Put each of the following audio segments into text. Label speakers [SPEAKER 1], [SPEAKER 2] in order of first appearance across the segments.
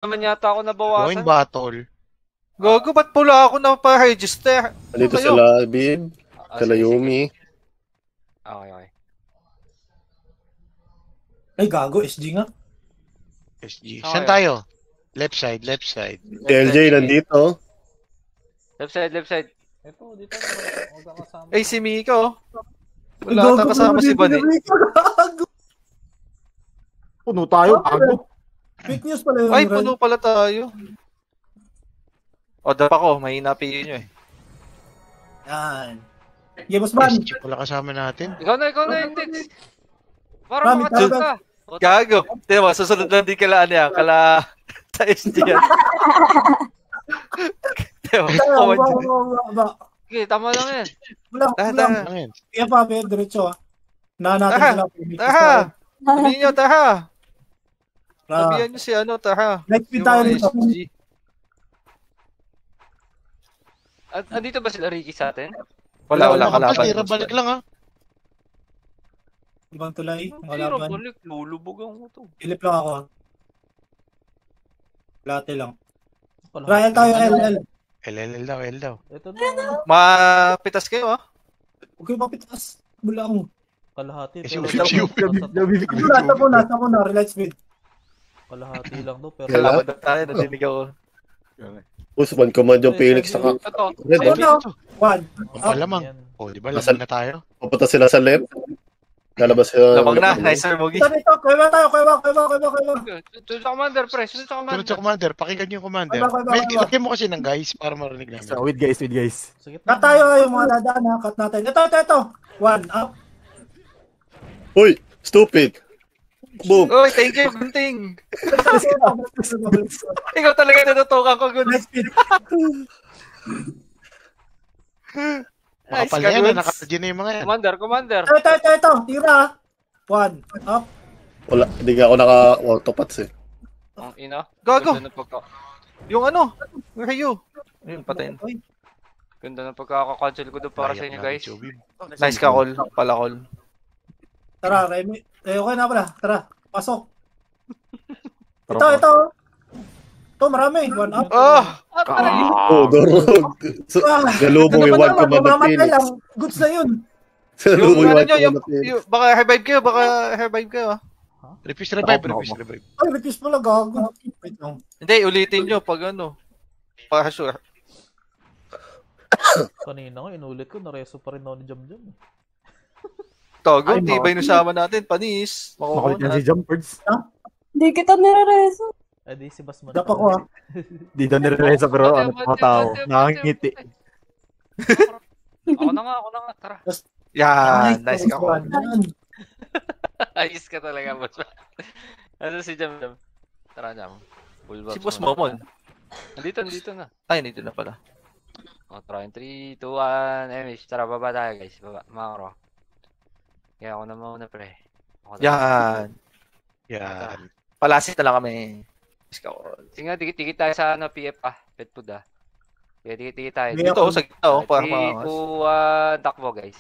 [SPEAKER 1] naman yata ako nabawasan.
[SPEAKER 2] Join battle.
[SPEAKER 3] Gago, ba't pula ako na pa-register?
[SPEAKER 4] Dito sila, Bib. Sila Yumi.
[SPEAKER 1] Okay.
[SPEAKER 5] Ay, gago, SG nga.
[SPEAKER 2] SG. Saan tayo? Left side.
[SPEAKER 4] LJ nandito.
[SPEAKER 1] Left side.
[SPEAKER 6] Ito, dito.
[SPEAKER 3] Ay, si Miko. Wala ata kasama si Bani.
[SPEAKER 7] Puno tayo, gago.
[SPEAKER 5] Fake news pala yun.
[SPEAKER 3] Ay, puno pala tayo. O, dapa ko. Mahina piyo nyo eh.
[SPEAKER 5] Yan. Yeah, boss man.
[SPEAKER 2] SG pala kasama natin.
[SPEAKER 1] Ikaw na yung Dex. Para makatawag ka.
[SPEAKER 3] Gago. Tignan mo, susunod lang din kala ano yan. Kala sa SG yan.
[SPEAKER 1] Sige, tama lang yan.
[SPEAKER 5] Wala. Kaya pa, may diretso ah. Nahanapin sila.
[SPEAKER 3] Taha! Sabihin nyo, taha! Sabihan nyo si ano, taha.
[SPEAKER 5] Next speed tayo nito.
[SPEAKER 1] Andito ba sila Ricky sa atin?
[SPEAKER 3] Wala.
[SPEAKER 2] Tira balik lang ha.
[SPEAKER 5] Ibang tulay.
[SPEAKER 1] Tira balik, lulubog ako to.
[SPEAKER 5] Ilip lang ako ha. Late lang. Trial tayo, LL.
[SPEAKER 2] LL daw.
[SPEAKER 6] Ito na.
[SPEAKER 3] Mapitas kayo ha?
[SPEAKER 5] Huwag kayo mapitas. Mula ako.
[SPEAKER 6] Kalahati.
[SPEAKER 5] Nasa ko na, relight speed.
[SPEAKER 6] Kalahati lang to. Pero
[SPEAKER 3] Kalaban na tayo, nadinig ako.
[SPEAKER 4] Usman command yung Phoenix sa
[SPEAKER 1] Ito.
[SPEAKER 5] One.
[SPEAKER 2] Palamang. O, di ba? Lasal na tayo.
[SPEAKER 4] Pupunta sila sa left. Lalabas sila.
[SPEAKER 3] Labag na, nice sir, Mogi.
[SPEAKER 5] Dito, kuya tayo.
[SPEAKER 1] Sunod sa commander, pre. Sunod sa
[SPEAKER 2] Commander. Pakinggan yung commander.
[SPEAKER 5] Bye.
[SPEAKER 2] Ilagay mo kasi ng guys para marinig namin.
[SPEAKER 7] So, wait guys.
[SPEAKER 5] Cut tayo yung mga dadaan ha. Cut natin. Ito. One, up.
[SPEAKER 4] Uy! Stupid! Boom!
[SPEAKER 3] Uy, thank you, Gunting. Ikaw talaga natutukan ko, Gunting.
[SPEAKER 2] Mga pala yan na naka-RG na yung mga yan.
[SPEAKER 1] Commander.
[SPEAKER 5] Ito. Tira. One, up.
[SPEAKER 4] Wala, hindi nga ako naka-autopats eh.
[SPEAKER 1] Ang ina.
[SPEAKER 3] Gago.
[SPEAKER 1] Ganda ng
[SPEAKER 3] Yung ano, where are you? Ayun, patayin.
[SPEAKER 1] Ganda ng pagkaka-cancel ko doon para sa inyo, guys.
[SPEAKER 3] Nice ka, Col. Palakol.
[SPEAKER 5] Tara, Remy. Okay na pala. Tara, pasok. Ito. Ito, marami. One up.
[SPEAKER 4] Dorog. Galubong yung one command ng Phoenix.
[SPEAKER 5] Goods na yun.
[SPEAKER 4] Galubong yung one command ng Phoenix.
[SPEAKER 3] Baka revive kayo.
[SPEAKER 2] Refuse revive.
[SPEAKER 5] Ay, refuse pala, gago. Wait lang.
[SPEAKER 3] Hindi, ulitin nyo pag ano. Para sure.
[SPEAKER 6] kanina nga, inulit ko. Nareso pa rin ako ni Jam.
[SPEAKER 3] Togo, tibay nung sama natin. Panis.
[SPEAKER 7] Makulit yan si Jumpers.
[SPEAKER 8] Hindi kita nirereso.
[SPEAKER 6] Di si Basman.
[SPEAKER 5] Dap ako ha.
[SPEAKER 7] Di daw nirelesa pero ano mga tao. Nakangiti.
[SPEAKER 1] Ako na nga. Tara.
[SPEAKER 3] Yan, nice ka, Col.
[SPEAKER 1] Ayos ka talaga, boss. Ano si Jam? Tara, Jam.
[SPEAKER 3] Si Boss Momon.
[SPEAKER 1] Nandito na.
[SPEAKER 3] Ay, nandito na pala.
[SPEAKER 1] Tara, 3, 2, 1, Emish. Tara, baba tayo, guys. Baba, makro. Kaya ako na muna, pre.
[SPEAKER 3] Yan. Palasit na lang kami.
[SPEAKER 1] Sige nga, dikit tayo sa PF pet food Kaya dikit tayo.
[SPEAKER 3] Dito, sa gitna, para
[SPEAKER 1] 3, 2, 1, takbo, guys.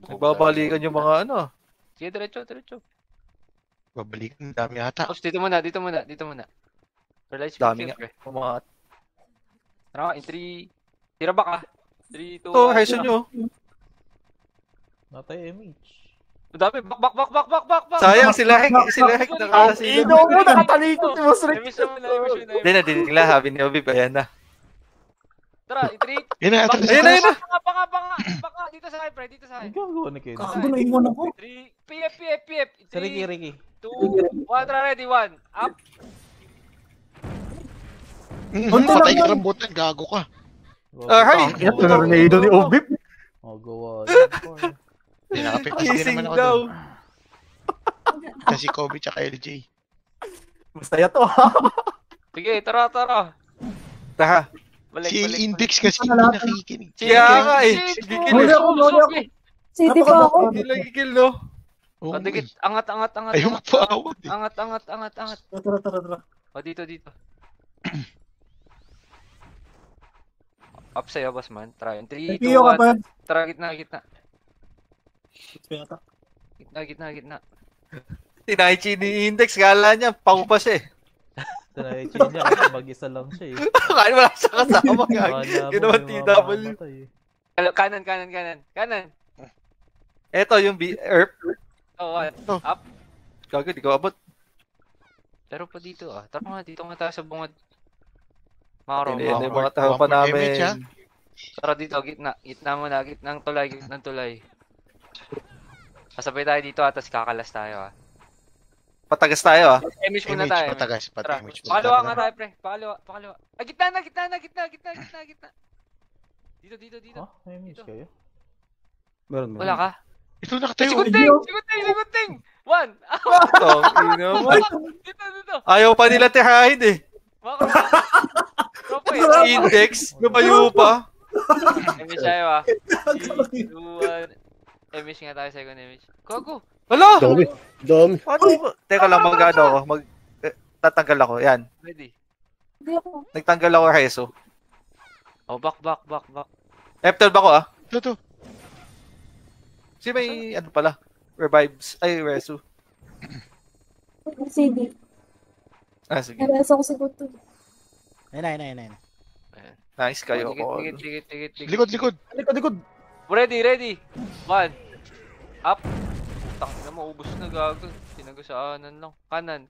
[SPEAKER 3] Nagbabalikan yung mga ano.
[SPEAKER 1] Sige, diretso.
[SPEAKER 2] Babalikan, dami ata.
[SPEAKER 1] Dito muna.
[SPEAKER 3] Dami nga. Mga...
[SPEAKER 1] Tara, in 3, tira back 3, 2, 1.
[SPEAKER 3] Ito, Harrison nyo.
[SPEAKER 6] Natay MH.
[SPEAKER 1] Dami, back.
[SPEAKER 3] Sayang, sila Hek nakakasilip.
[SPEAKER 7] Ino mo, nakatalikot si Boss Rick.
[SPEAKER 1] Emish naman.
[SPEAKER 3] Hindi, nadinig lang, habi ni Obib, ayan na.
[SPEAKER 1] Tara, in 3.
[SPEAKER 2] Yan na.
[SPEAKER 1] Baka, dito sa akin, pre, dito sa akin.
[SPEAKER 6] Ang gagawa ni Ked.
[SPEAKER 5] Gago na iwan ako.
[SPEAKER 1] 3, PF.
[SPEAKER 6] Si Ricky.
[SPEAKER 1] 2, 1, tara, ready, 1, up.
[SPEAKER 2] Patay ka rambutan, gago ka.
[SPEAKER 3] Hi!
[SPEAKER 7] Ito na rin ni Obib.
[SPEAKER 6] Gawa.
[SPEAKER 3] Kissing daw.
[SPEAKER 2] Kasi Kobe tsaka LJ.
[SPEAKER 7] Masaya to.
[SPEAKER 1] Sige, tara.
[SPEAKER 3] Taha.
[SPEAKER 2] Si Index kasi hindi nakikinig.
[SPEAKER 3] Kaya nga eh.
[SPEAKER 5] Huli ako.
[SPEAKER 8] City pa ako.
[SPEAKER 3] Hindi lagi kill, no?
[SPEAKER 1] Dikit, angat.
[SPEAKER 2] Ayaw magpaawat eh.
[SPEAKER 1] Angat.
[SPEAKER 5] Tara.
[SPEAKER 1] Dito. Up sa'yo, boss man. Try. 3, 2, 1. Tara, gitna.
[SPEAKER 5] Gitna.
[SPEAKER 1] Gitna.
[SPEAKER 3] Tinaichi ni Index, kala niya, paupas eh.
[SPEAKER 6] Try-chill niya kasi mag-isa lang siya eh.
[SPEAKER 3] Kaya wala siya kasama.
[SPEAKER 6] Akala
[SPEAKER 3] Yun
[SPEAKER 6] mo
[SPEAKER 3] naman
[SPEAKER 6] may
[SPEAKER 3] TW.
[SPEAKER 6] mamamatay eh.
[SPEAKER 1] Kanan.
[SPEAKER 3] Eto yung Earth.
[SPEAKER 1] Oh, up.
[SPEAKER 3] Gago, di ko abot.
[SPEAKER 1] Pero pa dito Tara nga, dito nga tayo sa bungad. Makro,
[SPEAKER 3] Hindi yung
[SPEAKER 1] makro.
[SPEAKER 3] mga tao pa
[SPEAKER 2] damage, ha?
[SPEAKER 3] namin.
[SPEAKER 1] Tara dito, gitna muna, gitnang tulay. Kasabay tayo dito tapos kakalas tayo
[SPEAKER 3] Patagas tayo
[SPEAKER 1] Image muna tayo.
[SPEAKER 2] Patagas,
[SPEAKER 1] Tara,
[SPEAKER 2] image.
[SPEAKER 1] pakalawa nga tayo pre, pakalawa. Ay, gitna. Dito.
[SPEAKER 6] Ha? May miss
[SPEAKER 1] Dito.
[SPEAKER 6] kayo?
[SPEAKER 7] Meron.
[SPEAKER 1] Wala ka?
[SPEAKER 2] Ito
[SPEAKER 1] Ay,
[SPEAKER 2] nakatayo.
[SPEAKER 1] sigunting! One! Dito.
[SPEAKER 3] Ayaw pa nila tirahin eh.
[SPEAKER 1] Makro. Tropa
[SPEAKER 3] Index, lumayo pa.
[SPEAKER 1] Image tayo 3, 2, 1. Image nga tayo, second image. Gogo!
[SPEAKER 3] Hala!
[SPEAKER 4] Dami. Dami.
[SPEAKER 3] Ano? Teka lang, mag-ano ako. Tatanggal ako. Yan.
[SPEAKER 1] Ready?
[SPEAKER 8] Hindi ako.
[SPEAKER 3] Nagtanggal ako reso.
[SPEAKER 1] Oh, back.
[SPEAKER 3] F12 ako
[SPEAKER 2] Ito.
[SPEAKER 3] Si may ano pala. Revives. Ay, reso.
[SPEAKER 8] CD.
[SPEAKER 3] Sige.
[SPEAKER 8] Nareso ko sa gusto.
[SPEAKER 5] Ayun.
[SPEAKER 3] Nice kayo.
[SPEAKER 1] Tigit.
[SPEAKER 2] Likod.
[SPEAKER 7] Likod.
[SPEAKER 1] Ready. 1. Up. Putang na, maubos na gago. Tinagasaanan lang. Kanan.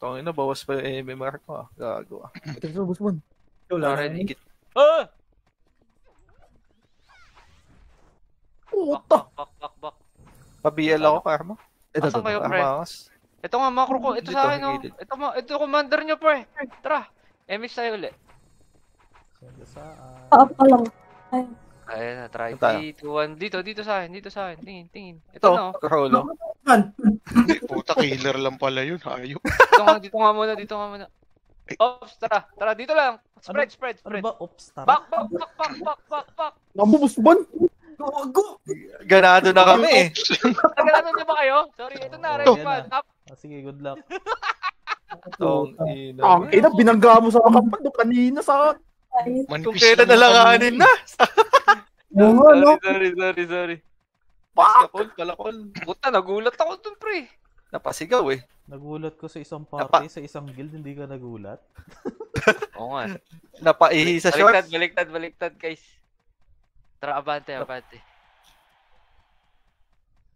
[SPEAKER 3] Tangin na, bawas pa yung MMR ko Gago
[SPEAKER 7] Ito sa busbon.
[SPEAKER 1] Ready. Back.
[SPEAKER 3] Pa-BL ako, Karma.
[SPEAKER 1] Asan kayo, pre? Ito nga, macro ko. Ito
[SPEAKER 3] Dito,
[SPEAKER 1] sa akin,
[SPEAKER 3] gilid.
[SPEAKER 1] Ito, commander nyo, pre. Tara. Image tayo ulit.
[SPEAKER 8] Paap ka lang. Ay,
[SPEAKER 1] Ayan na, try.
[SPEAKER 3] Saan tayo?
[SPEAKER 1] 3, 2, 1. Dito sa akin. Tingin. Ito
[SPEAKER 3] Ito,
[SPEAKER 1] na,
[SPEAKER 3] Karolo.
[SPEAKER 2] Puta, killer lang pala yun. Hayop.
[SPEAKER 1] Dito nga muna. Ops, tara. Dito lang. Spread.
[SPEAKER 6] Ano ba? Oops, tara.
[SPEAKER 1] Back.
[SPEAKER 7] Nambo busbon.
[SPEAKER 3] Ganado na kami eh.
[SPEAKER 1] Nagalaman niyo ba kayo? Sorry, ito na.
[SPEAKER 6] Oh,
[SPEAKER 1] Ready,
[SPEAKER 6] yan
[SPEAKER 1] 1. Up.
[SPEAKER 6] Sige, good luck.
[SPEAKER 3] Tong ina.
[SPEAKER 7] Ang ina, binangga mo sa kapal doon kanina sa...
[SPEAKER 8] ay.
[SPEAKER 3] Kung kailan nalanganin na.
[SPEAKER 1] Sorry.
[SPEAKER 7] Pak!
[SPEAKER 3] Palakol.
[SPEAKER 1] Puta, nagulat ako dun, pre.
[SPEAKER 3] Napasigaw eh.
[SPEAKER 6] Nagulat ko sa isang party, sa isang guild, hindi ka nagulat.
[SPEAKER 1] Oo nga.
[SPEAKER 3] Napaihi sa short.
[SPEAKER 1] Baliktad, guys. Tara, abante.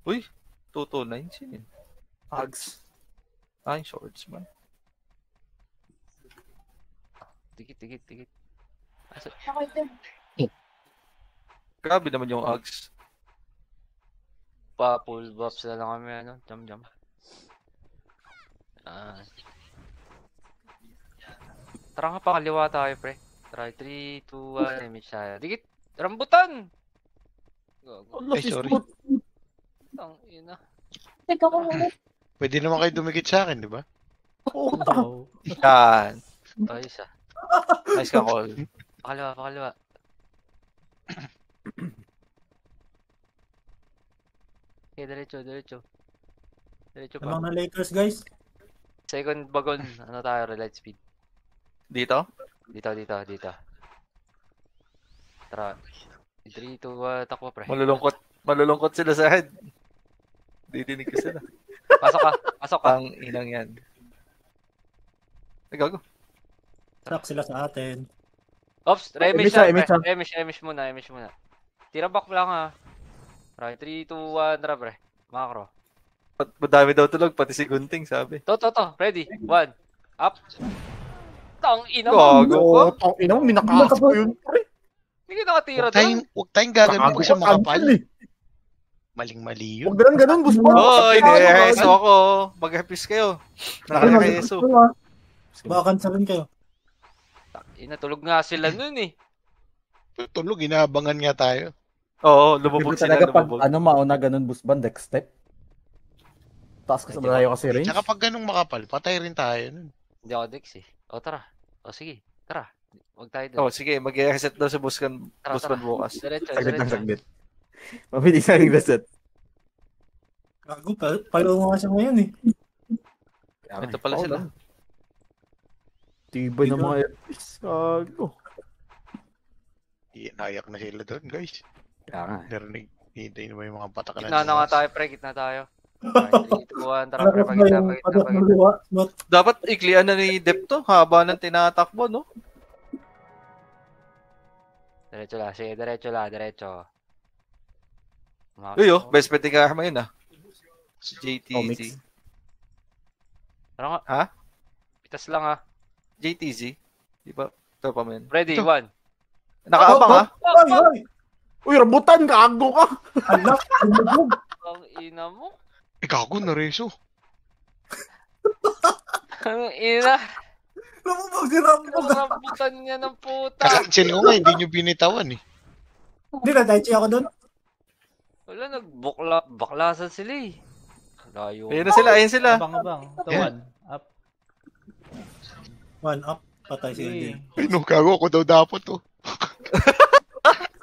[SPEAKER 3] Uy, 229 sino yun?
[SPEAKER 7] Ags.
[SPEAKER 3] Ay, shorts man.
[SPEAKER 1] Tikit.
[SPEAKER 8] Okay din.
[SPEAKER 3] Grabe naman yung Ags.
[SPEAKER 1] Full buffs na lang kami, jam. Tara nga, pakaliwa tayo, pre. Try, 3, 2, 1, image tayo. Dikit, rambutan! Gago.
[SPEAKER 7] Ay,
[SPEAKER 2] sorry.
[SPEAKER 1] Ang ina.
[SPEAKER 8] Teka ko ulit.
[SPEAKER 2] Pwede naman kayo dumikit sa akin, di ba?
[SPEAKER 6] Wow.
[SPEAKER 3] Yan.
[SPEAKER 1] Ayos ah.
[SPEAKER 3] Nice ka, call.
[SPEAKER 1] Pakaliwa. Okay, diretso. Diretso pa.
[SPEAKER 5] Lamang na Lakers, guys.
[SPEAKER 1] Second bagon, tayo, relight speed.
[SPEAKER 3] Dito?
[SPEAKER 1] Dito. Tara. 3, 2, 1, takbo, pre.
[SPEAKER 3] Malulungkot sila sa head. Didinig ko sila.
[SPEAKER 1] Pasok ka.
[SPEAKER 3] Ang inang yan. Ay, gago.
[SPEAKER 5] Truck sila sa atin.
[SPEAKER 1] Ops,
[SPEAKER 7] Image na.
[SPEAKER 1] Emish muna. Tira back lang ha. Right, 3, 2, 1, tara pre. Macro.
[SPEAKER 3] Madami daw tulog, pati si Gunting, sabi.
[SPEAKER 1] To. Ready? 1. Up. Tang ina mo.
[SPEAKER 3] Gago.
[SPEAKER 7] Oo, tang ina mo, minakaas ko yun.
[SPEAKER 1] Hindi ka nakatira
[SPEAKER 2] Huwag tayong gagawin pag sa makapal.
[SPEAKER 7] eh.
[SPEAKER 2] Maling-mali yun.
[SPEAKER 7] Huwag ganun, busbon.
[SPEAKER 3] Hoy, nireheso ako. Mag-repis kayo. Nakareheso.
[SPEAKER 5] Baka cancelin kayo.
[SPEAKER 1] Ina, tulog nga sila nun eh.
[SPEAKER 2] Tulog, inaabangan nga tayo.
[SPEAKER 3] Oo, lumubog sila.
[SPEAKER 7] Talaga pag mauna ganun busban, deck step. Taas ka sa malayo kasi range.
[SPEAKER 2] Tsaka pag ganung makapal, patay rin tayo nun.
[SPEAKER 1] Hindi ako dex eh. O tara. O sige. Tara. Huwag tayo dun.
[SPEAKER 3] Oh, sige, mag-reset daw sa busban bukas.
[SPEAKER 1] Diretso.
[SPEAKER 7] Saglit. Mabilis na yung reset.
[SPEAKER 5] Gago, palo nga siya ngayon eh.
[SPEAKER 3] Ito pala sila.
[SPEAKER 7] Tibay ng mga FPS. Gago.
[SPEAKER 2] Nayak na sila doon, guys.
[SPEAKER 7] Kaya nga.
[SPEAKER 2] Narinig, hintay naman yung mga patak na.
[SPEAKER 1] Gitna na nga tayo, pre. Gitna tayo. 3, 2, 1. Tara, pre.
[SPEAKER 5] Parang ba yung pagat ng luwa? Smooth.
[SPEAKER 3] Dapat iklian na ni Dep to. Haba ng tinatakbo, no?
[SPEAKER 1] Diretso lang. Sige, diretso lang. Diretso.
[SPEAKER 3] Uy, oh. Best pwede ka arma yun, ah. Si JTZ.
[SPEAKER 1] Tara nga.
[SPEAKER 3] Ha?
[SPEAKER 1] Pitas lang, ah.
[SPEAKER 3] JTZ? Di ba? Ito pa man.
[SPEAKER 1] Ready,
[SPEAKER 2] Ito.
[SPEAKER 1] 1.
[SPEAKER 3] Nakaabang, ha?
[SPEAKER 5] Ay, ay!
[SPEAKER 7] Uy, rambutan, gago ka!
[SPEAKER 5] Alak, lumubog.
[SPEAKER 1] Ang ina mo.
[SPEAKER 2] Gago na reso.
[SPEAKER 1] Ang ina.
[SPEAKER 5] Lumubog si Rambo.
[SPEAKER 1] Rambutan niya ng puta.
[SPEAKER 2] Kakansin ko nga, hindi nyo binitawan eh.
[SPEAKER 5] Hindi na, dahil ako doon.
[SPEAKER 1] Wala, baklasan sila eh. Layo.
[SPEAKER 3] Ayun na sila, ayun sila.
[SPEAKER 6] Abang. Ito,
[SPEAKER 2] Yeah.
[SPEAKER 6] 1. Up.
[SPEAKER 5] 1 up. Patay si
[SPEAKER 6] Okay.
[SPEAKER 5] Andy.
[SPEAKER 2] Ay, no, gago ako daw dapat to.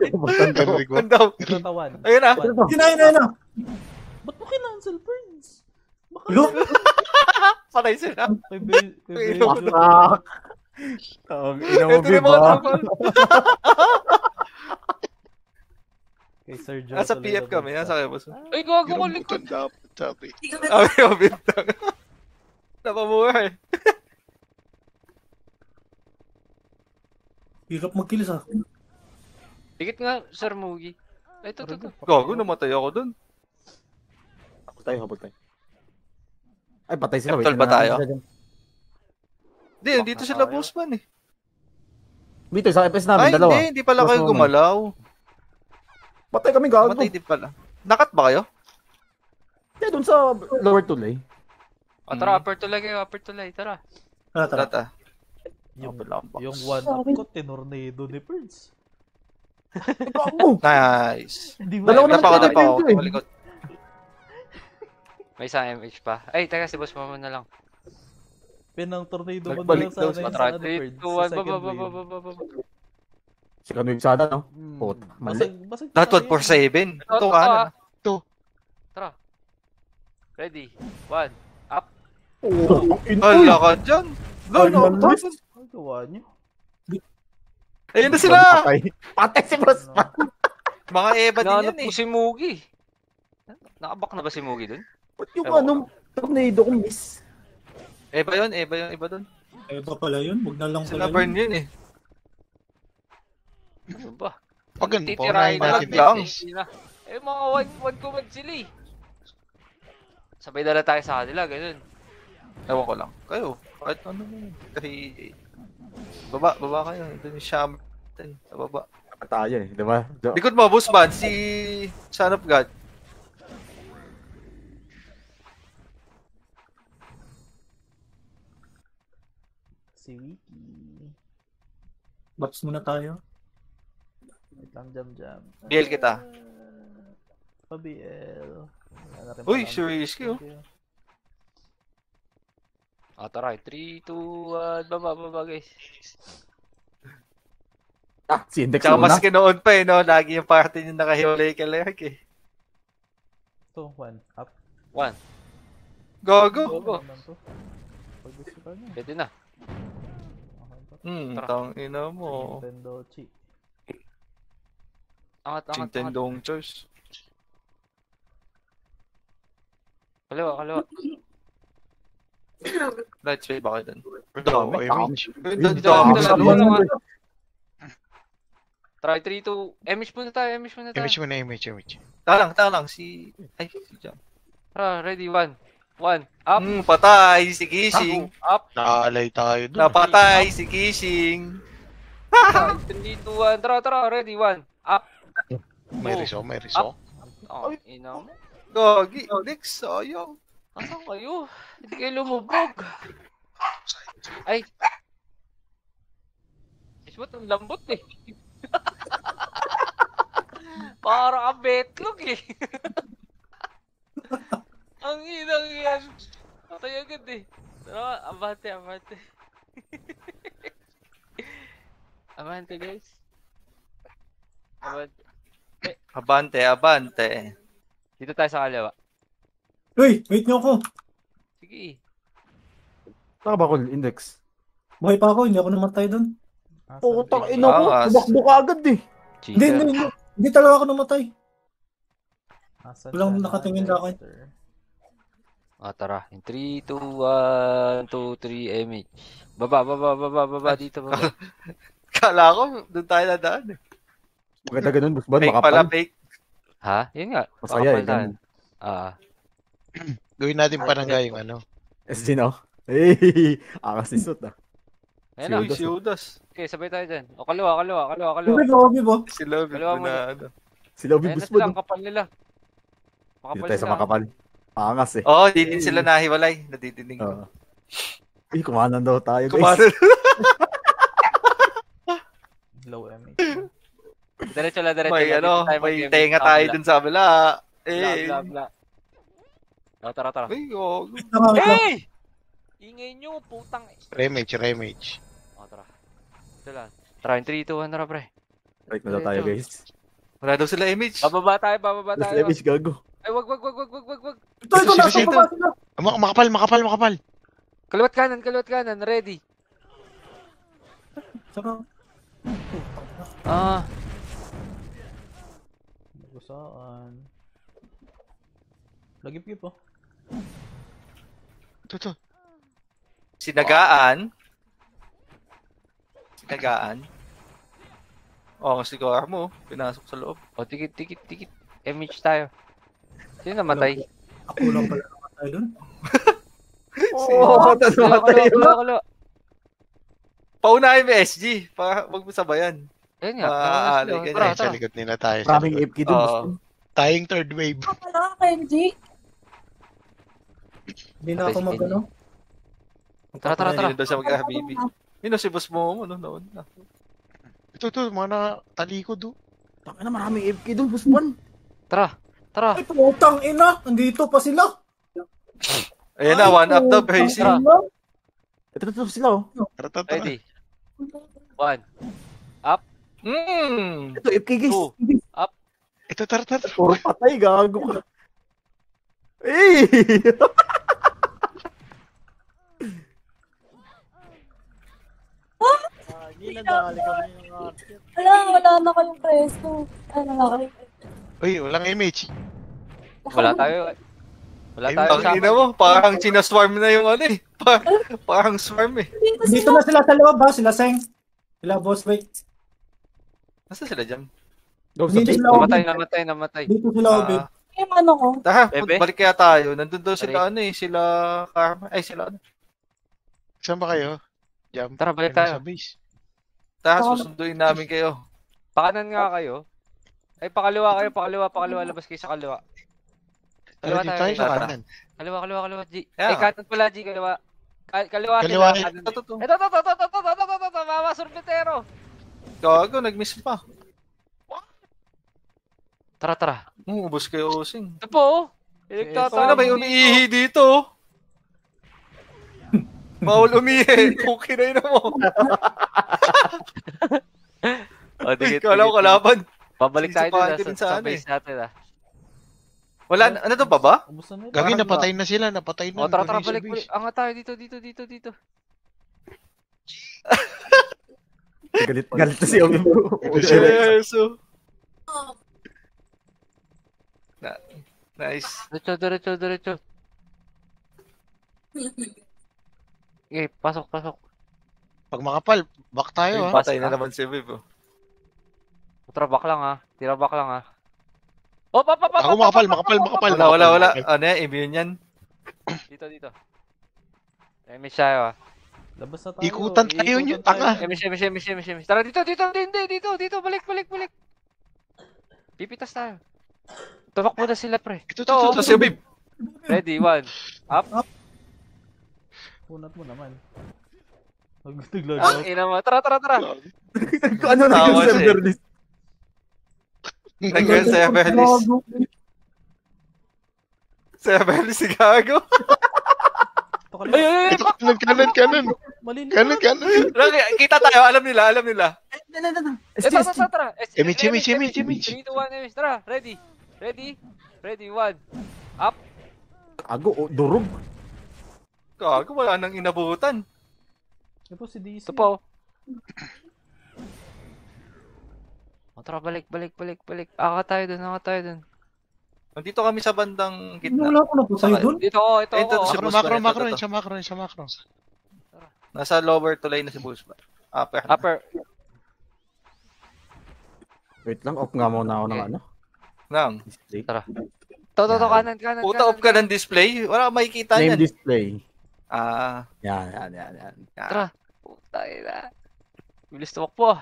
[SPEAKER 2] Narinig mo?
[SPEAKER 3] Ang daw.
[SPEAKER 6] Ito, 1.
[SPEAKER 3] Ayun na.
[SPEAKER 5] Yun na.
[SPEAKER 6] Ba't mo kinancel, Prince? Baka
[SPEAKER 5] Look!
[SPEAKER 3] Patay sila.
[SPEAKER 6] kay Bejo.
[SPEAKER 7] Fuck! Ang ina mo,
[SPEAKER 3] Ito na mga
[SPEAKER 7] Biba.
[SPEAKER 3] tropa.
[SPEAKER 6] Kay Sir Joe.
[SPEAKER 3] Nasa PF kami, nasa kayo, boss.
[SPEAKER 1] Ay, gago ko likod.
[SPEAKER 2] Rambutan dapat, sabi.
[SPEAKER 3] Ay, yung bintang. Napamuhay.
[SPEAKER 5] Hirap magkilis ah.
[SPEAKER 1] Dikit nga, Sir Mugi. Ay, ito.
[SPEAKER 3] Gago, namatay ako dun.
[SPEAKER 7] Habol tayo. Ay, patay sila.
[SPEAKER 3] Capital
[SPEAKER 7] wait,
[SPEAKER 3] ba tayo?
[SPEAKER 7] sila dyan.
[SPEAKER 3] Hindi, dito sila bossman eh.
[SPEAKER 7] Dito, isang FPS namin,
[SPEAKER 3] Ay,
[SPEAKER 7] dalawa.
[SPEAKER 3] hindi pala kayo
[SPEAKER 7] Boss naman.
[SPEAKER 3] gumalaw.
[SPEAKER 7] Patay kami, gago.
[SPEAKER 3] Matay din pala. Nakat ba kayo?
[SPEAKER 7] Kaya dun sa lower tulay.
[SPEAKER 1] O, tara, upper tulay kayo, upper tulay. Tara.
[SPEAKER 5] Tara, tara.
[SPEAKER 3] Tata.
[SPEAKER 6] Yung 1 up ko, tinornado ni Prince.
[SPEAKER 7] Gago!
[SPEAKER 3] Nice.
[SPEAKER 6] Hindi mo
[SPEAKER 7] Dalawa na
[SPEAKER 3] Napako,
[SPEAKER 7] tayo
[SPEAKER 3] napako.
[SPEAKER 7] dito eh.
[SPEAKER 3] Malikot.
[SPEAKER 1] May isang MH pa. Ay, teka, si boss mama na lang.
[SPEAKER 6] Pinang tornado mo
[SPEAKER 3] Nagbalik
[SPEAKER 6] na lang
[SPEAKER 3] daw
[SPEAKER 6] sana
[SPEAKER 3] sa
[SPEAKER 6] yung sa
[SPEAKER 1] 3, 2, 1,
[SPEAKER 6] Prince. Sa second
[SPEAKER 1] baba.
[SPEAKER 6] wave.
[SPEAKER 7] Si Kanoy Sada, no?
[SPEAKER 6] Hmm.
[SPEAKER 7] Pot, mali.
[SPEAKER 6] Basag
[SPEAKER 3] Lahat 147. Ito ka na.
[SPEAKER 1] Tara. Ready, 1, up.
[SPEAKER 7] Oh,
[SPEAKER 3] Hala ka dyan.
[SPEAKER 7] Ay,
[SPEAKER 3] No.
[SPEAKER 7] malis.
[SPEAKER 6] Ang gawa niyo.
[SPEAKER 3] Ayun na sila.
[SPEAKER 7] Patay si Bros.
[SPEAKER 3] Mga Eva din
[SPEAKER 1] Nahanap
[SPEAKER 3] yan
[SPEAKER 1] ko
[SPEAKER 3] eh.
[SPEAKER 1] si Mugi. Nakabak na ba si Mugi dun?
[SPEAKER 7] Ba't yung
[SPEAKER 1] Ewan
[SPEAKER 7] ano, tornado ko miss?
[SPEAKER 3] Eva yun, iba dun.
[SPEAKER 5] Eh, ba pala yun? Huwag na lang
[SPEAKER 3] Sila
[SPEAKER 5] pala
[SPEAKER 3] burn
[SPEAKER 5] yun.
[SPEAKER 3] yun eh.
[SPEAKER 1] Ano ba?
[SPEAKER 2] Pag ganun,
[SPEAKER 1] Titirahin
[SPEAKER 2] paunahin
[SPEAKER 1] na
[SPEAKER 2] natin
[SPEAKER 3] lang.
[SPEAKER 2] FPS.
[SPEAKER 1] Eh, mga 1 command sila eh. Sabay dala tayo sa kanila, ganun.
[SPEAKER 3] Ewan ko lang. Kayo, kahit ano mo yun. Kasi, baba kayo. Doon yung Sham. Sa baba.
[SPEAKER 7] Tayo eh, di ba?
[SPEAKER 3] Likod mo, boss band, si Son of God.
[SPEAKER 6] Si Wiki.
[SPEAKER 5] Baps muna tayo.
[SPEAKER 6] Wait lang, jam.
[SPEAKER 3] BL kita.
[SPEAKER 6] Pa-BL. Wala na rin
[SPEAKER 3] Uy,
[SPEAKER 6] pala.
[SPEAKER 3] si Risky oh.
[SPEAKER 1] Tara, 3, 2, 1, baba guys.
[SPEAKER 7] Ah, si Index
[SPEAKER 3] Tsaka mas
[SPEAKER 7] muna.
[SPEAKER 3] kinoon pa eh, no? Lagi yung party niya nakahiwalay kay Lerk eh.
[SPEAKER 6] Ito, 1 up.
[SPEAKER 1] 1,
[SPEAKER 3] Gago!
[SPEAKER 1] Go.
[SPEAKER 6] Ano naman to? Pag gusto ka niya.
[SPEAKER 1] pwede na. Tara.
[SPEAKER 3] Tang ina mo.
[SPEAKER 6] Nintendo cheat.
[SPEAKER 1] Angat.
[SPEAKER 3] Nintendong choice.
[SPEAKER 1] Kaliwa.
[SPEAKER 3] Light shade ba kayo dun?
[SPEAKER 2] Oo, MH.
[SPEAKER 1] Dito
[SPEAKER 3] Dami.
[SPEAKER 1] lang. Try 3, 2, MH muna tayo.
[SPEAKER 2] MH mo na, MH.
[SPEAKER 3] Taka lang. Si Jam.
[SPEAKER 1] Tara, ready, 1, up.
[SPEAKER 3] Patay si Kishing.
[SPEAKER 1] Up.
[SPEAKER 2] Nakaalay tayo dun.
[SPEAKER 3] Napatay si Kishing.
[SPEAKER 1] 3, 2, 1, tara, ready, 1, up.
[SPEAKER 2] May riso.
[SPEAKER 1] Oh, ina mo.
[SPEAKER 3] Gagi, Alex, sayang.
[SPEAKER 1] Asan kayo? Hindi kayo lumubog. Ay. Isbot, ang lambot eh. Para ka betlog eh. Ang inang yan. Patay agad eh. Tara, abante. Abante guys.
[SPEAKER 3] Abante.
[SPEAKER 1] Dito tayo sa kaliwa.
[SPEAKER 5] Uy, wait nyo ako.
[SPEAKER 1] Sige.
[SPEAKER 7] Saka ba, Col? Index?
[SPEAKER 5] Buhay pa ako, hindi ako namatay doon.
[SPEAKER 7] Oo, ina ko.
[SPEAKER 3] Angas.
[SPEAKER 7] Tubakbo ka agad eh.
[SPEAKER 5] Hindi talaga ako namatay.
[SPEAKER 6] Asan
[SPEAKER 5] Walang
[SPEAKER 6] ka na,
[SPEAKER 5] nakatingin sa akin.
[SPEAKER 6] Dexter?
[SPEAKER 1] Tara. In 3, 2, 1, 2, 3, MH. Baba, dito, baba.
[SPEAKER 3] Kala ko, doon tayo nadaan eh.
[SPEAKER 7] Maganda ganun, boss band.
[SPEAKER 3] Fake pala,
[SPEAKER 7] Makapal.
[SPEAKER 3] fake.
[SPEAKER 1] Ha? Yun nga.
[SPEAKER 7] Masaya eh.
[SPEAKER 1] Makapal
[SPEAKER 7] Ganun.
[SPEAKER 2] Gawin natin panangga yung ano.
[SPEAKER 7] SG no? Hey! Akas ni Sut ah.
[SPEAKER 1] Ayun na.
[SPEAKER 3] Uy, si Udas.
[SPEAKER 1] Okay, sabay tayo dyan. O, kaliwa.
[SPEAKER 5] Bibo.
[SPEAKER 3] Si Love,
[SPEAKER 1] Dalawa mo
[SPEAKER 3] na ano.
[SPEAKER 7] Si Lobby
[SPEAKER 1] Ayun na
[SPEAKER 7] boss
[SPEAKER 1] sila,
[SPEAKER 7] band.
[SPEAKER 1] ang kapal nila.
[SPEAKER 7] Dito
[SPEAKER 1] Makapal
[SPEAKER 7] tayo sa
[SPEAKER 1] sila.
[SPEAKER 7] makapal. Angas eh.
[SPEAKER 3] Oo, di din sila nahiwalay. Nadidinig
[SPEAKER 7] Oo.
[SPEAKER 3] ko.
[SPEAKER 7] Kumanan daw tayo guys.
[SPEAKER 3] Kumano.
[SPEAKER 6] Low MH.
[SPEAKER 1] Diretso lang.
[SPEAKER 3] May ano,
[SPEAKER 1] Dito tayo
[SPEAKER 3] may
[SPEAKER 1] mag-MH.
[SPEAKER 3] tenga tayo dun sa kabila. Eh.
[SPEAKER 1] Bla. Tara.
[SPEAKER 3] Ay, oh.
[SPEAKER 1] Hey! Ingay nyo, putang.
[SPEAKER 2] Remage.
[SPEAKER 1] Tara. Ito lang. Tara, in 3, 2, 1, tara, pre.
[SPEAKER 7] Right na daw tayo guys.
[SPEAKER 3] Wala daw sila image.
[SPEAKER 1] Bababa tayo.
[SPEAKER 7] Tapos Levish gago.
[SPEAKER 1] Ay, wag.
[SPEAKER 5] Ito, nasa
[SPEAKER 2] Sino?
[SPEAKER 5] baba sila.
[SPEAKER 2] Makapal.
[SPEAKER 1] Kaliwat kanan, ready.
[SPEAKER 5] Saka,
[SPEAKER 6] Nagusaan. Lagip-gip oh.
[SPEAKER 2] Ito.
[SPEAKER 3] Sinagaan. Oh, si Kuya mo, pinasok sa loob.
[SPEAKER 1] O, tikit. MH tayo. Sino namatay?
[SPEAKER 5] ako lang pala namatay dun.
[SPEAKER 7] Oo, tapos matay yun.
[SPEAKER 1] Kaliwa.
[SPEAKER 3] Paunahin mo SG, para wag mo sabayan.
[SPEAKER 1] Ayun nga.
[SPEAKER 3] Ganyan.
[SPEAKER 1] Tara.
[SPEAKER 2] Sa likod nila tayo. Sa
[SPEAKER 7] Maraming
[SPEAKER 2] likod.
[SPEAKER 7] AFK dun. boss
[SPEAKER 3] Oo.
[SPEAKER 7] band.
[SPEAKER 2] Tayong third wave.
[SPEAKER 8] Wala, Kenji.
[SPEAKER 5] Hindi na ako magano.
[SPEAKER 1] Tara.
[SPEAKER 3] Hindi daw siya magka-habibi. Yun si boss mo, ano, noon na.
[SPEAKER 2] Ito, mga talikod do.
[SPEAKER 7] Tangina na maraming AFK dun, boss band.
[SPEAKER 1] Tara.
[SPEAKER 5] Ay, putang ina. Nandito pa sila.
[SPEAKER 3] Ayun na, one up daw, crazy.
[SPEAKER 1] Tara.
[SPEAKER 7] Ito sila oh.
[SPEAKER 2] Tara.
[SPEAKER 1] Ready. 1.
[SPEAKER 7] Ito AFK guys.
[SPEAKER 1] 2.
[SPEAKER 2] Ito, tara.
[SPEAKER 7] Puro patay, gago ka. Eh!
[SPEAKER 8] Wala na kayong preso. Ano na kayo?
[SPEAKER 2] Uy, walang image.
[SPEAKER 1] Wala tayo.
[SPEAKER 3] Ang ina mo, parang sinaswarm na yung ano eh. Parang swarm eh.
[SPEAKER 5] Dito na sila sa loob ha. Sila Seng. Sila Boss Wait.
[SPEAKER 3] Nasa sila dyan?
[SPEAKER 7] Go sa
[SPEAKER 5] Dito
[SPEAKER 7] base.
[SPEAKER 5] sila
[SPEAKER 1] Namatay.
[SPEAKER 5] Dito sila Obi.
[SPEAKER 8] Yung ano ko.
[SPEAKER 3] Tara,
[SPEAKER 1] Bebe?
[SPEAKER 3] balik kaya tayo. Nandun daw sila ano eh, sila Karma. Ay, sila ano.
[SPEAKER 2] Saan ba kayo? Jump.
[SPEAKER 1] Tara, balik
[SPEAKER 2] Sa
[SPEAKER 1] tayo.
[SPEAKER 2] base.
[SPEAKER 3] Tara, susunduin namin kayo.
[SPEAKER 1] Pakanan nga kayo. Ay, pakaliwa kayo. Pakaliwa. Labas kayo sa kaliwa.
[SPEAKER 2] Tara, dito tayo sa
[SPEAKER 3] Tara.
[SPEAKER 2] kanan.
[SPEAKER 1] Kaliwa, G.
[SPEAKER 3] Yeah.
[SPEAKER 1] Ay, kanan pala, G. Kaliwa. Kaliwa.
[SPEAKER 2] Kaliwa.
[SPEAKER 1] Kanan.
[SPEAKER 3] Ito.
[SPEAKER 1] Ito. Mama, sorbetero.
[SPEAKER 3] Gago, nag-miss pa.
[SPEAKER 1] Tara.
[SPEAKER 3] Ubus kayo using.
[SPEAKER 1] Ito po, oh.
[SPEAKER 3] Sana may umiihi dito. oh. Bawal umihi. Okay na yun mo.
[SPEAKER 1] O, digit.
[SPEAKER 3] Kala ko kalaban.
[SPEAKER 1] Babalik tayo
[SPEAKER 3] Sisipahan
[SPEAKER 1] dun
[SPEAKER 3] ko din
[SPEAKER 1] sa
[SPEAKER 3] sana
[SPEAKER 1] base natin, ah.
[SPEAKER 3] Wala, ano to pa ba?
[SPEAKER 6] Ubus na nila.
[SPEAKER 2] Gagi, napatay na sila.
[SPEAKER 1] O, tara,
[SPEAKER 2] Doon na yung sa
[SPEAKER 1] balik.
[SPEAKER 2] base.
[SPEAKER 1] Angat tayo dito.
[SPEAKER 7] Galit na si Obi bro.
[SPEAKER 3] Yes. Nice.
[SPEAKER 1] Diretso. Okay, pasok.
[SPEAKER 2] Pag makapal, back tayo ha.
[SPEAKER 3] Patay na naman si Viv. oh.
[SPEAKER 1] Tira back lang, ah. Oh, pa.
[SPEAKER 2] Ako makapal.
[SPEAKER 3] Wala. Ano yan, immune yan.
[SPEAKER 1] Dito. Miss tayo, ah.
[SPEAKER 6] Labas na tayo.
[SPEAKER 2] Ikutan tayo nyo, tanga.
[SPEAKER 1] Miss. Tara, dito. Balik. Pipitas tayo. Tumak muna sila, pre.
[SPEAKER 2] Ito.
[SPEAKER 3] Ito si Viv.
[SPEAKER 1] Ready, 1. Up.
[SPEAKER 6] Punat mo naman.
[SPEAKER 1] Ang
[SPEAKER 6] Naglag.
[SPEAKER 1] ina mo. Tara.
[SPEAKER 7] Ano na yung
[SPEAKER 3] Tawa siya
[SPEAKER 7] server list?
[SPEAKER 3] Nag-server list. Server list si Gago.
[SPEAKER 1] Ay.
[SPEAKER 2] Ito, kanan.
[SPEAKER 6] Mali na.
[SPEAKER 2] Kanan.
[SPEAKER 3] Kita tayo, alam nila.
[SPEAKER 1] Tara.
[SPEAKER 2] Image.
[SPEAKER 1] 3, 2, 1, image. Tara, ready, 1. Up.
[SPEAKER 7] Ago, durog.
[SPEAKER 3] Gago, wala nang inabutan.
[SPEAKER 6] Ito po si DC.
[SPEAKER 1] Ito po. Tara, balik. Aka tayo dun.
[SPEAKER 3] Nandito kami sa bandang gitna.
[SPEAKER 5] Wala ko na po tayo dun.
[SPEAKER 1] Ito, ito.
[SPEAKER 3] Ito,
[SPEAKER 1] ako.
[SPEAKER 3] si
[SPEAKER 2] Macro,
[SPEAKER 3] Boss
[SPEAKER 2] macro,
[SPEAKER 3] Ban,
[SPEAKER 2] macro,
[SPEAKER 3] ito.
[SPEAKER 2] yun siya macro, yun siya macro.
[SPEAKER 3] Nasa lower tulay na si Boss Ban. Upper.
[SPEAKER 1] Upper.
[SPEAKER 7] Wait lang, off nga muna ako ng
[SPEAKER 1] Okay.
[SPEAKER 7] ano.
[SPEAKER 3] Nang.
[SPEAKER 7] Display.
[SPEAKER 1] To, kanan, kanan.
[SPEAKER 3] Puta, off ka ng display. Wala kang makikita
[SPEAKER 7] Name
[SPEAKER 3] yan.
[SPEAKER 7] display.
[SPEAKER 3] Ah.
[SPEAKER 7] Yan.
[SPEAKER 1] Tara. Puta, ina. Bilis tumakbo.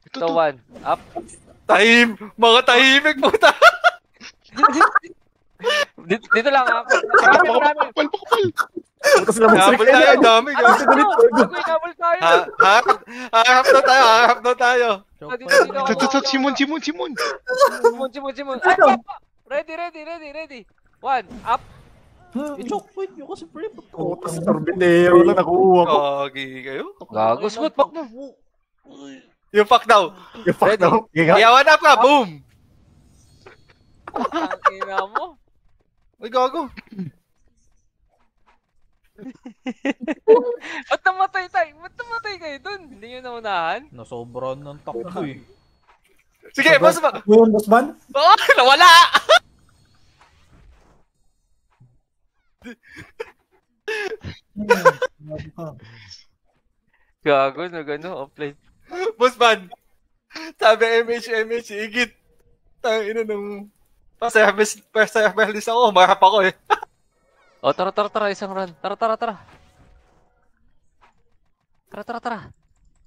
[SPEAKER 2] Ito,
[SPEAKER 1] Ito, 1. Up.
[SPEAKER 3] Mga tahimik puta.
[SPEAKER 1] Dito lang ako.
[SPEAKER 2] Pakapal, pakapal.
[SPEAKER 7] Tapos lang
[SPEAKER 3] Habol tayo, ang dami.
[SPEAKER 1] Habol tayo.
[SPEAKER 3] Harap na tayo.
[SPEAKER 2] Ito, Simon.
[SPEAKER 1] Simon. Ay, papa. Ready. 1. Up.
[SPEAKER 6] I-choke point nyo kasi pre.
[SPEAKER 7] Tapos Torbinero lang nakuha ko.
[SPEAKER 3] Gagi kayo.
[SPEAKER 1] Gago, smooth. Pak mo.
[SPEAKER 3] Yung fuck daw.
[SPEAKER 7] Yung fuck daw.
[SPEAKER 3] Iyawan up ka, boom.
[SPEAKER 1] Ang ina mo.
[SPEAKER 3] Uy, gago.
[SPEAKER 1] Ba't namatay tayo? Ba't namatay kayo dun? Hindi nyo naunahan?
[SPEAKER 6] Nasobran ng takbo eh.
[SPEAKER 3] Sige, boss ba?
[SPEAKER 5] Yun, Boss Ban.
[SPEAKER 3] Oh, nawala.
[SPEAKER 1] Gago, offline.
[SPEAKER 3] Boss Ban. Sabi MH, igit. Tangina nung pa-service ako, marap ako eh.
[SPEAKER 1] Oh, tara, isang run. Tara.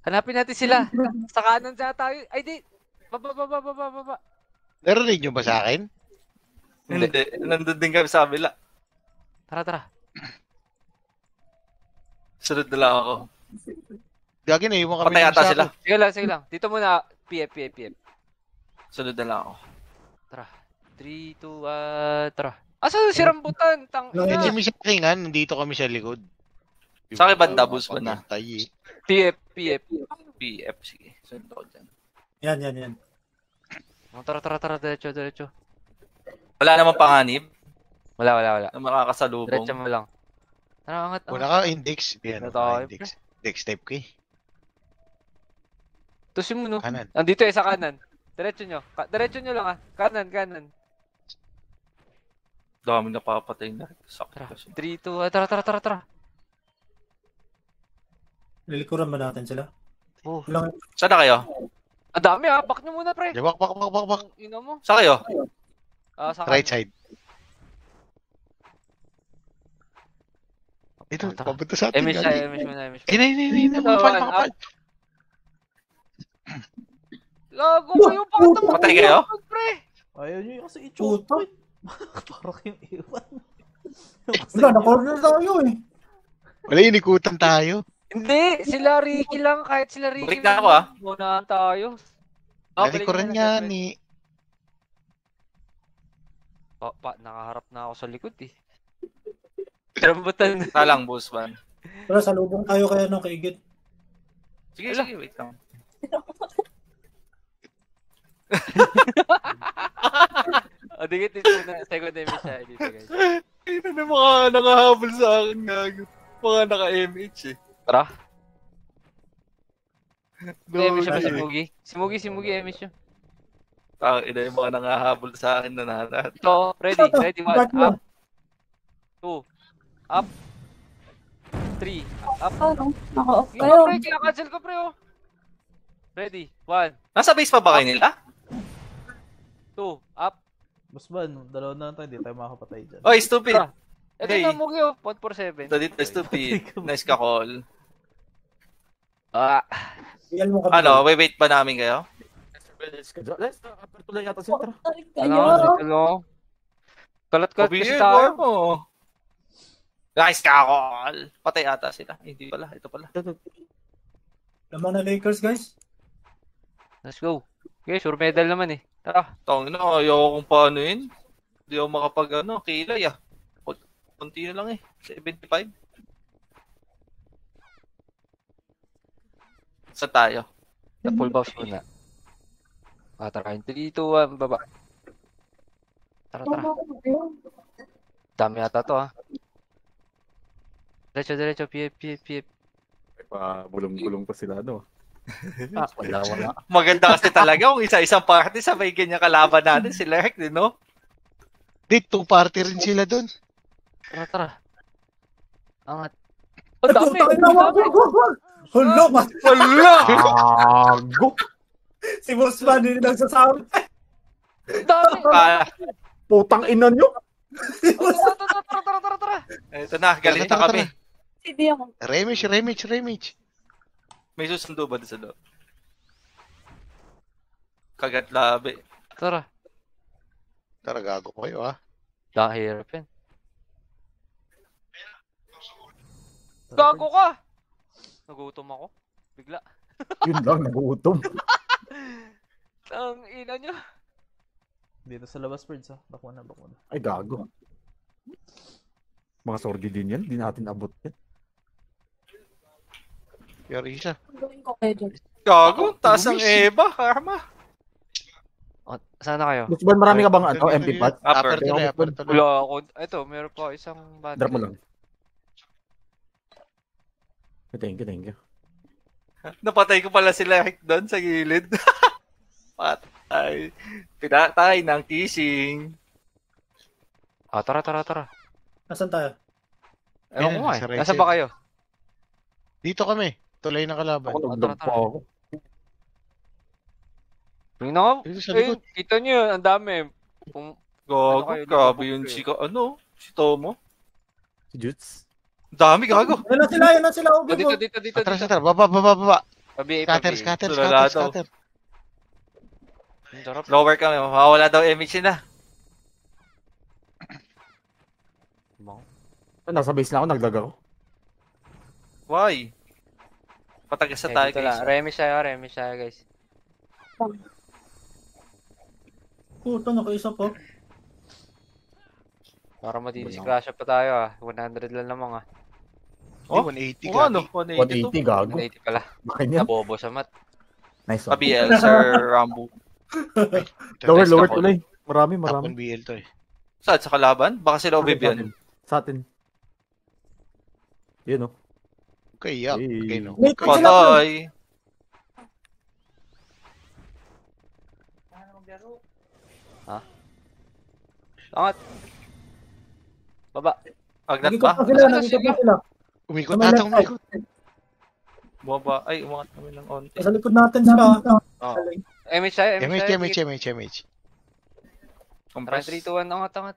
[SPEAKER 1] Hanapin natin sila. Sa kanan siya tayo. Ay, di. Baba.
[SPEAKER 2] Narinig nyo ba sa akin?
[SPEAKER 3] Hindi, nandun din kami sa kabila.
[SPEAKER 1] Tara.
[SPEAKER 3] Sunod na lang ako.
[SPEAKER 2] Gagi na, iwan kami
[SPEAKER 3] Patay
[SPEAKER 2] ng
[SPEAKER 3] ata
[SPEAKER 2] sako.
[SPEAKER 3] sila.
[SPEAKER 1] Sige lang. Dito muna. PF.
[SPEAKER 3] Sunod na lang ako.
[SPEAKER 1] Tara. 3, 2, tara. Asa si Rambutan?
[SPEAKER 2] Eh, si Miss Kingan, nandito kami sa likod.
[SPEAKER 3] Sa akin banda, Boss Ban na.
[SPEAKER 2] Patay eh.
[SPEAKER 1] PF.
[SPEAKER 3] PF, sige. Sunod ako dyan.
[SPEAKER 5] Yan.
[SPEAKER 1] Oh, tara. Diretso.
[SPEAKER 3] Wala namang panganib
[SPEAKER 1] Wala.
[SPEAKER 3] na makakasalubong.
[SPEAKER 1] Diretso mo lang. Tara, angat.
[SPEAKER 2] Wala ka, index. Yan,
[SPEAKER 1] Ito tayo,
[SPEAKER 2] index. Index type ko eh.
[SPEAKER 1] Tusin mo, no?
[SPEAKER 2] Kanan.
[SPEAKER 1] Andito sa kanan. Diretso nyo lang, ah. Kanan.
[SPEAKER 3] Dami napapatay na. Sakit
[SPEAKER 1] Tara.
[SPEAKER 3] kasi.
[SPEAKER 1] 3, 2, tara.
[SPEAKER 5] Lilikuran ba natin sila?
[SPEAKER 1] Oh.
[SPEAKER 5] Ilang,
[SPEAKER 3] Saan na kayo?
[SPEAKER 1] Ang dami, ah. Back nyo muna, pre.
[SPEAKER 2] Bak.
[SPEAKER 1] Ang ina mo.
[SPEAKER 3] Saan kayo?
[SPEAKER 1] Sa
[SPEAKER 2] Right
[SPEAKER 1] kanan.
[SPEAKER 2] side. Ito,
[SPEAKER 1] Tara.
[SPEAKER 2] papunta sa atin.
[SPEAKER 1] MS
[SPEAKER 2] Gagi.
[SPEAKER 1] muna.
[SPEAKER 2] Inay, makapal.
[SPEAKER 1] Gago kayo, bakit naman
[SPEAKER 3] Patay kayo?
[SPEAKER 1] pre?
[SPEAKER 6] Ayaw nyo kasi i-choke
[SPEAKER 5] Puta.
[SPEAKER 6] point. Parang yung iwan.
[SPEAKER 5] wala, na-corner tayo eh.
[SPEAKER 2] Wala, inikutan tayo.
[SPEAKER 1] Hindi, sila Ricky lang. Kahit sila Ricky.
[SPEAKER 3] Balik na ako, ah.
[SPEAKER 1] Munahan tayo.
[SPEAKER 2] Nalikuran nga ni...
[SPEAKER 1] Nakaharap na ako sa likod eh. Rambutan.
[SPEAKER 3] Talang, Boss Ban.
[SPEAKER 5] Pero salubong tayo kaya nung kaigit.
[SPEAKER 3] Sige, wait lang.
[SPEAKER 1] Dikit na second image siya dito, guys.
[SPEAKER 3] Ito na mga nakahabol sa akin, gago. Mga naka-MH eh.
[SPEAKER 1] Tara.
[SPEAKER 3] No,
[SPEAKER 1] Image siya ba si Mugi? Si Mugi image siya.
[SPEAKER 3] Ina yung mga nakahabol sa akin na nahanap.
[SPEAKER 1] Ito, ready. 1, up. 2, up. 3, up.
[SPEAKER 8] Ano? Naka-off
[SPEAKER 1] Yung
[SPEAKER 8] kayo.
[SPEAKER 1] pre, kina-cancel ko pre, oh. Ready, 1,
[SPEAKER 3] Nasa base pa ba kayo nila?
[SPEAKER 1] 2, up.
[SPEAKER 6] Boss Ban, dalawa na lang tayo, di tayo makakapatay dyan.
[SPEAKER 3] Oy, stupid!
[SPEAKER 1] Tara. Ito
[SPEAKER 3] Hey.
[SPEAKER 1] na, Mugi, oh. 147.
[SPEAKER 3] Ito dito, stupid. Nice ka call.
[SPEAKER 5] Iyan mo kami.
[SPEAKER 3] Ano, wait pa namin kayo?
[SPEAKER 7] Let's apertuloy yata siya. Tara.
[SPEAKER 8] Tarik
[SPEAKER 1] Ano?
[SPEAKER 8] kayo.
[SPEAKER 1] Kalat-kalat
[SPEAKER 3] Obvious,
[SPEAKER 1] kasi tayo.
[SPEAKER 3] mo. Nice ka call. Patay ata sila. Hindi pala, ito pala.
[SPEAKER 5] Lamang na Lakers, guys.
[SPEAKER 1] Let's go. Okay, sure medal naman eh. Tara.
[SPEAKER 3] Tawag na, ayaw kong paano yun. Hindi ako makapag kilay ah. Kunti na lang eh. 75. Saan tayo?
[SPEAKER 1] Sa full buffs muna. Tara. 3, 2, 1, baba. Tara. Dami ata to, ha. Diretso. PF.
[SPEAKER 7] Bulong-bulong pa sila, no?
[SPEAKER 1] Wala.
[SPEAKER 3] Maganda kasi talaga kung isa-isang party sabay ganyan kalaban natin si Lerk, din, no?
[SPEAKER 2] Di, two party rin sila dun.
[SPEAKER 1] Tara, tara. Angat.
[SPEAKER 5] Ay,
[SPEAKER 1] Ang dami!
[SPEAKER 5] putang ina, wag. Hulo, mas.
[SPEAKER 3] Wala!
[SPEAKER 7] Gago!
[SPEAKER 5] Si Bossman, hindi nagsasabi.
[SPEAKER 1] Ang dami!
[SPEAKER 3] Ah,
[SPEAKER 7] Putang ina nyo!
[SPEAKER 1] Tara.
[SPEAKER 3] ito na, galit na
[SPEAKER 2] Tara,
[SPEAKER 3] kami.
[SPEAKER 8] Hindi ako.
[SPEAKER 2] Remage.
[SPEAKER 3] May susundo ba doon sa loob? Kagat labi.
[SPEAKER 1] Tara.
[SPEAKER 2] Tara, gago kayo ah.
[SPEAKER 1] Dahirap yan. Gago ka! Nagutom ako. Bigla.
[SPEAKER 7] Yun lang, nagutom.
[SPEAKER 1] Ang ina nyo.
[SPEAKER 6] Dito sa labas, Prince, ha? Bako na.
[SPEAKER 7] Ay, gago. Mga sorgi din yan. Di natin abot yan.
[SPEAKER 2] Yorisa.
[SPEAKER 8] Ang gawin ko kayo dyan.
[SPEAKER 3] Gago, taas ang Eva, karma.
[SPEAKER 1] O, sana kayo?
[SPEAKER 7] Bossman, marami ka bang MP pad?
[SPEAKER 3] Upper.
[SPEAKER 2] Upper tuloy.
[SPEAKER 1] Wala ako. Ito, meron pa isang battery.
[SPEAKER 7] Drop mo lang. Thank you.
[SPEAKER 3] Napatay ko pala sila doon sa gilid. Patay. Pinatay ng kissing.
[SPEAKER 1] Ah, tara.
[SPEAKER 5] Nasaan tayo?
[SPEAKER 1] Ewan ko nga
[SPEAKER 2] sa
[SPEAKER 1] eh.
[SPEAKER 2] right
[SPEAKER 1] Nasaan
[SPEAKER 2] side.
[SPEAKER 1] ba kayo?
[SPEAKER 2] Dito kami. Tulay ng kalaban.
[SPEAKER 7] Ako nagdag pa ako.
[SPEAKER 1] Tingnan nga.
[SPEAKER 2] Dito sa
[SPEAKER 1] Eh,
[SPEAKER 2] likod.
[SPEAKER 1] kita nyo yun. Ang dami.
[SPEAKER 3] Gago,
[SPEAKER 1] kayo,
[SPEAKER 3] grabe
[SPEAKER 1] lumabog
[SPEAKER 3] yun
[SPEAKER 1] kayo.
[SPEAKER 3] si Tomo.
[SPEAKER 7] Si Jutz.
[SPEAKER 3] Dami, gago.
[SPEAKER 5] Yan na sila.
[SPEAKER 1] Oh, dito.
[SPEAKER 2] Atras. Baba.
[SPEAKER 1] Pabi.
[SPEAKER 2] Scatter.
[SPEAKER 3] Sulado.
[SPEAKER 1] Ang sarap.
[SPEAKER 3] Lower kami, mawawala daw image na.
[SPEAKER 7] Nasa base na ako, nagdag ako.
[SPEAKER 3] Why? Patagas na tayo,
[SPEAKER 1] Dito lang.
[SPEAKER 3] guys.
[SPEAKER 1] Remy siya, guys.
[SPEAKER 5] Puta, nakaisa po.
[SPEAKER 1] Para matidisgrasya pa tayo ah. 100 lang naman ah.
[SPEAKER 3] Oh?
[SPEAKER 2] 180
[SPEAKER 3] O ano?
[SPEAKER 7] 180,
[SPEAKER 3] 180 to.
[SPEAKER 7] gago.
[SPEAKER 1] 180 pala.
[SPEAKER 7] Bakit yan?
[SPEAKER 1] Nabobo sa mat.
[SPEAKER 7] Nice one.
[SPEAKER 3] Pa-BL, Sir Rambo.
[SPEAKER 7] Lower
[SPEAKER 3] ako.
[SPEAKER 7] tuloy. Marami.
[SPEAKER 2] Tapon BL to eh.
[SPEAKER 3] Saan? Sa kalaban? Baka sila Oblivion.
[SPEAKER 7] Sa atin. Yun oh.
[SPEAKER 2] Okay, yuck.
[SPEAKER 7] Hey.
[SPEAKER 2] Okay, no.
[SPEAKER 5] Wait, sila.
[SPEAKER 3] Patay.
[SPEAKER 1] Angat. Baba.
[SPEAKER 3] Agnat
[SPEAKER 5] Nagikot
[SPEAKER 3] ba?
[SPEAKER 5] pa sila.
[SPEAKER 2] Umikot
[SPEAKER 5] Sa may
[SPEAKER 2] ata,
[SPEAKER 5] left
[SPEAKER 2] umikot.
[SPEAKER 3] Baba. Ay, umangat kami ng onti.
[SPEAKER 5] Sa likod natin sila.
[SPEAKER 3] Oh.
[SPEAKER 1] MH tayo.
[SPEAKER 2] MH.
[SPEAKER 3] Compress.
[SPEAKER 1] 3, 2, 1. Angat.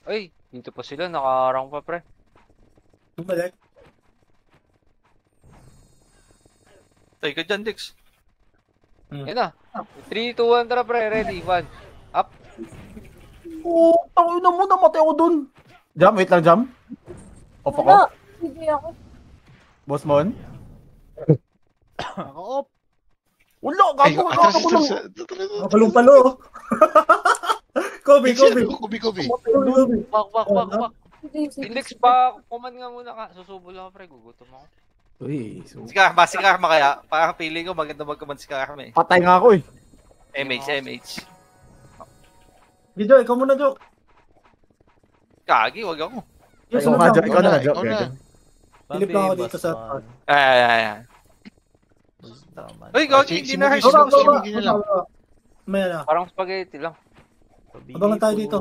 [SPEAKER 1] Ay, dito pa sila. Nakaarang pa pre.
[SPEAKER 5] Bumalik.
[SPEAKER 3] Tay ka dyan, Dix.
[SPEAKER 1] Yan na. 3, 2, 1. Tara pre. Ready. 1. Up.
[SPEAKER 7] Oh, tawin na mo, namatay ako dun. Jam, wait lang, Jam. Off ako.
[SPEAKER 8] Wala. Hindi ako.
[SPEAKER 7] Boss Mon.
[SPEAKER 6] Naka-off.
[SPEAKER 7] Wala,
[SPEAKER 2] Ay,
[SPEAKER 7] gago,
[SPEAKER 2] atras.
[SPEAKER 7] gago.
[SPEAKER 5] Makalong-palo. Kobe.
[SPEAKER 2] Kubi.
[SPEAKER 1] Bak.
[SPEAKER 8] Hindi.
[SPEAKER 1] Index pa. Command nga muna ka. Susubo lang ako pre. Gugutom ako.
[SPEAKER 7] Uy, so...
[SPEAKER 3] Si Karma kaya. Parang pili ko maganda magkaman si Karma eh.
[SPEAKER 7] Patay nga ako eh.
[SPEAKER 3] MH.
[SPEAKER 5] Video, ikaw muna, Jo.
[SPEAKER 3] Kagi, wag ako.
[SPEAKER 5] Yes,
[SPEAKER 7] Ikaw
[SPEAKER 5] ano
[SPEAKER 7] nga,
[SPEAKER 5] lang.
[SPEAKER 7] Jam. Ikaw na,
[SPEAKER 2] ikaw
[SPEAKER 7] Jam.
[SPEAKER 2] na.
[SPEAKER 5] Pilip lang ako dito sa...
[SPEAKER 3] Ay. Uy, Gagi, hindi na
[SPEAKER 2] Sige,
[SPEAKER 3] hurt.
[SPEAKER 2] sige, sige na lang.
[SPEAKER 5] May na.
[SPEAKER 1] Parang spaghetti lang.
[SPEAKER 5] Abangan tayo dito.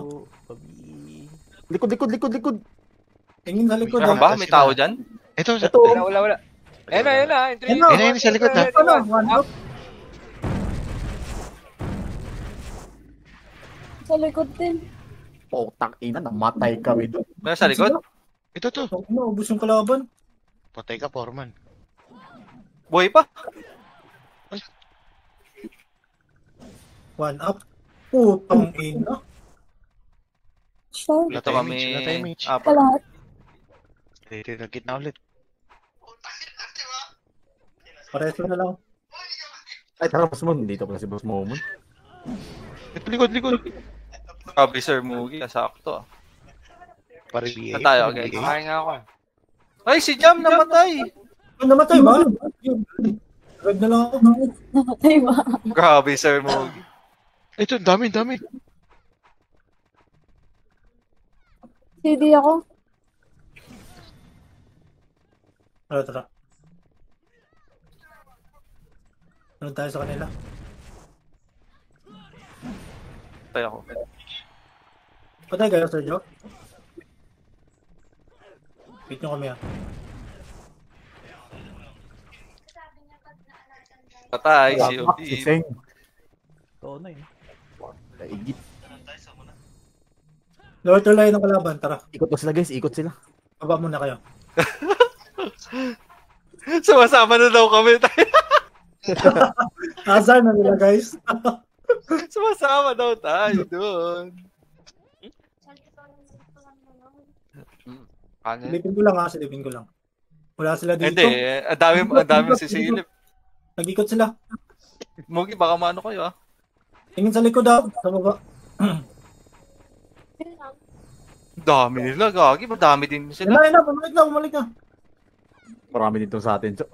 [SPEAKER 7] Likod.
[SPEAKER 5] Tingin sa likod.
[SPEAKER 3] Meron ba? May tao dyan?
[SPEAKER 2] Ito,
[SPEAKER 7] Ito.
[SPEAKER 1] Wala. Ayan na. Entry.
[SPEAKER 2] Ayun, sa likod na.
[SPEAKER 5] One up.
[SPEAKER 8] Sa likod din.
[SPEAKER 7] Putang ina, namatay kami doon.
[SPEAKER 3] Meron sa likod?
[SPEAKER 2] Ito to.
[SPEAKER 5] Ubus yung kalaban.
[SPEAKER 2] Patay ka, Foreman.
[SPEAKER 3] Buhay pa?
[SPEAKER 5] One up. Putang ina.
[SPEAKER 8] Sure.
[SPEAKER 2] Wala
[SPEAKER 3] Ito
[SPEAKER 2] tayong
[SPEAKER 3] kami.
[SPEAKER 2] image, wala tayong image.
[SPEAKER 3] Upper.
[SPEAKER 8] Lahat.
[SPEAKER 2] Nagkit na ulit.
[SPEAKER 5] Pareso na lang.
[SPEAKER 7] Ay, tara, Boss Mon. Dito pala si Boss Momon.
[SPEAKER 2] Ito, likod.
[SPEAKER 3] Grabe, Sir Mugi. Kasakto ah.
[SPEAKER 2] Pare BA.
[SPEAKER 3] Na tayo, guys.
[SPEAKER 1] Kakain nga ako.
[SPEAKER 3] Ay, si Jam namatay!
[SPEAKER 5] Namatay ba? Red na lang ako.
[SPEAKER 8] Namatay ba?
[SPEAKER 3] Grabe, Sir Mugi.
[SPEAKER 2] Ito, dami.
[SPEAKER 8] Hindi ako.
[SPEAKER 5] Tara. Ano tayo sa kanila?
[SPEAKER 3] Patay ako.
[SPEAKER 5] Patay kayo, Sir Joe. Wait nyo kami ah.
[SPEAKER 3] Patay,
[SPEAKER 7] Si
[SPEAKER 3] COD.
[SPEAKER 7] Seng.
[SPEAKER 6] Oo na yun.
[SPEAKER 7] Daigit.
[SPEAKER 5] Lower to line ng kalaban, tara.
[SPEAKER 7] Ikot na sila guys, ikot sila.
[SPEAKER 5] Baba muna kayo.
[SPEAKER 3] Sumasama na daw kami.
[SPEAKER 5] Azar na nila guys.
[SPEAKER 3] Sumasama daw tayo doon.
[SPEAKER 1] Ano yun?
[SPEAKER 5] Silipin ko lang ha, silipin ko lang. Wala sila dito.
[SPEAKER 3] Hindi, ang dami sisilip.
[SPEAKER 5] Nag-ikot sila.
[SPEAKER 3] Mugi, baka maano kayo ah.
[SPEAKER 5] Tingin sa likod daw, sa baba.
[SPEAKER 3] Dami nila, gagi. Madami din
[SPEAKER 5] Yan
[SPEAKER 3] sila.
[SPEAKER 5] na, bumalik na.
[SPEAKER 7] Marami dito sa atin, Jo.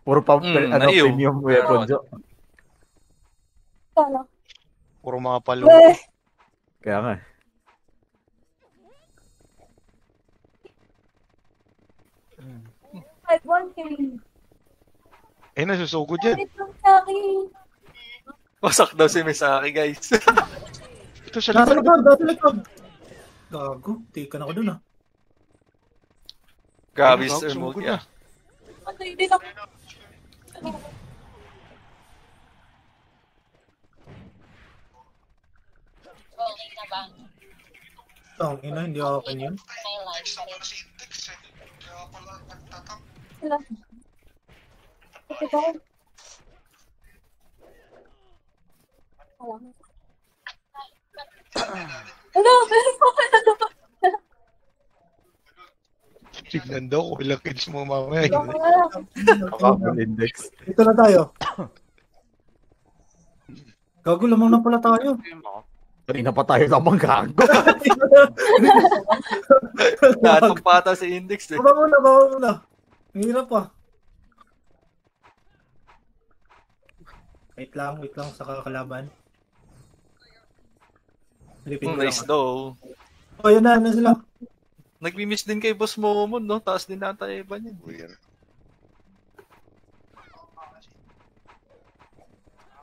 [SPEAKER 7] Puro pa,
[SPEAKER 3] naiyo.
[SPEAKER 7] premium weapon, Jo.
[SPEAKER 8] Sana.
[SPEAKER 2] Puro mga palo.
[SPEAKER 8] Eh,
[SPEAKER 7] Kaya nga.
[SPEAKER 8] kahit 1K.
[SPEAKER 2] Nasusugod yan.
[SPEAKER 8] Kahit lang sa akin.
[SPEAKER 3] Wasak daw si Misaki, guys.
[SPEAKER 2] Ito sa
[SPEAKER 5] Nasa
[SPEAKER 2] likod.
[SPEAKER 5] likod. Gago, tika na ako dun ah.
[SPEAKER 3] Grabe,
[SPEAKER 2] Gago,
[SPEAKER 3] Sir
[SPEAKER 2] sumugod
[SPEAKER 3] Mugi ah.
[SPEAKER 8] Patay din ako.
[SPEAKER 5] Tang ina, hindi ako yun.
[SPEAKER 8] Sila. Patay ko. Ano? Meron pa pala naman.
[SPEAKER 2] Tignan daw kung ilang kills mo mamaya.
[SPEAKER 8] Baka na lang.
[SPEAKER 7] Nakakabal index.
[SPEAKER 5] Dito na tayo. Gago, lamang na pala tayo.
[SPEAKER 7] Kanina pa tayo lamang gago.
[SPEAKER 3] Natong pata si Index eh.
[SPEAKER 5] Baba muna. Ang hirap pa. Wait lang sa kakalaban. Silipin ko lang.
[SPEAKER 3] Nice daw.
[SPEAKER 5] Oh, yun na sila.
[SPEAKER 3] Nagmi-miss din kay Boss Momon, no? Taas din nata iba niya.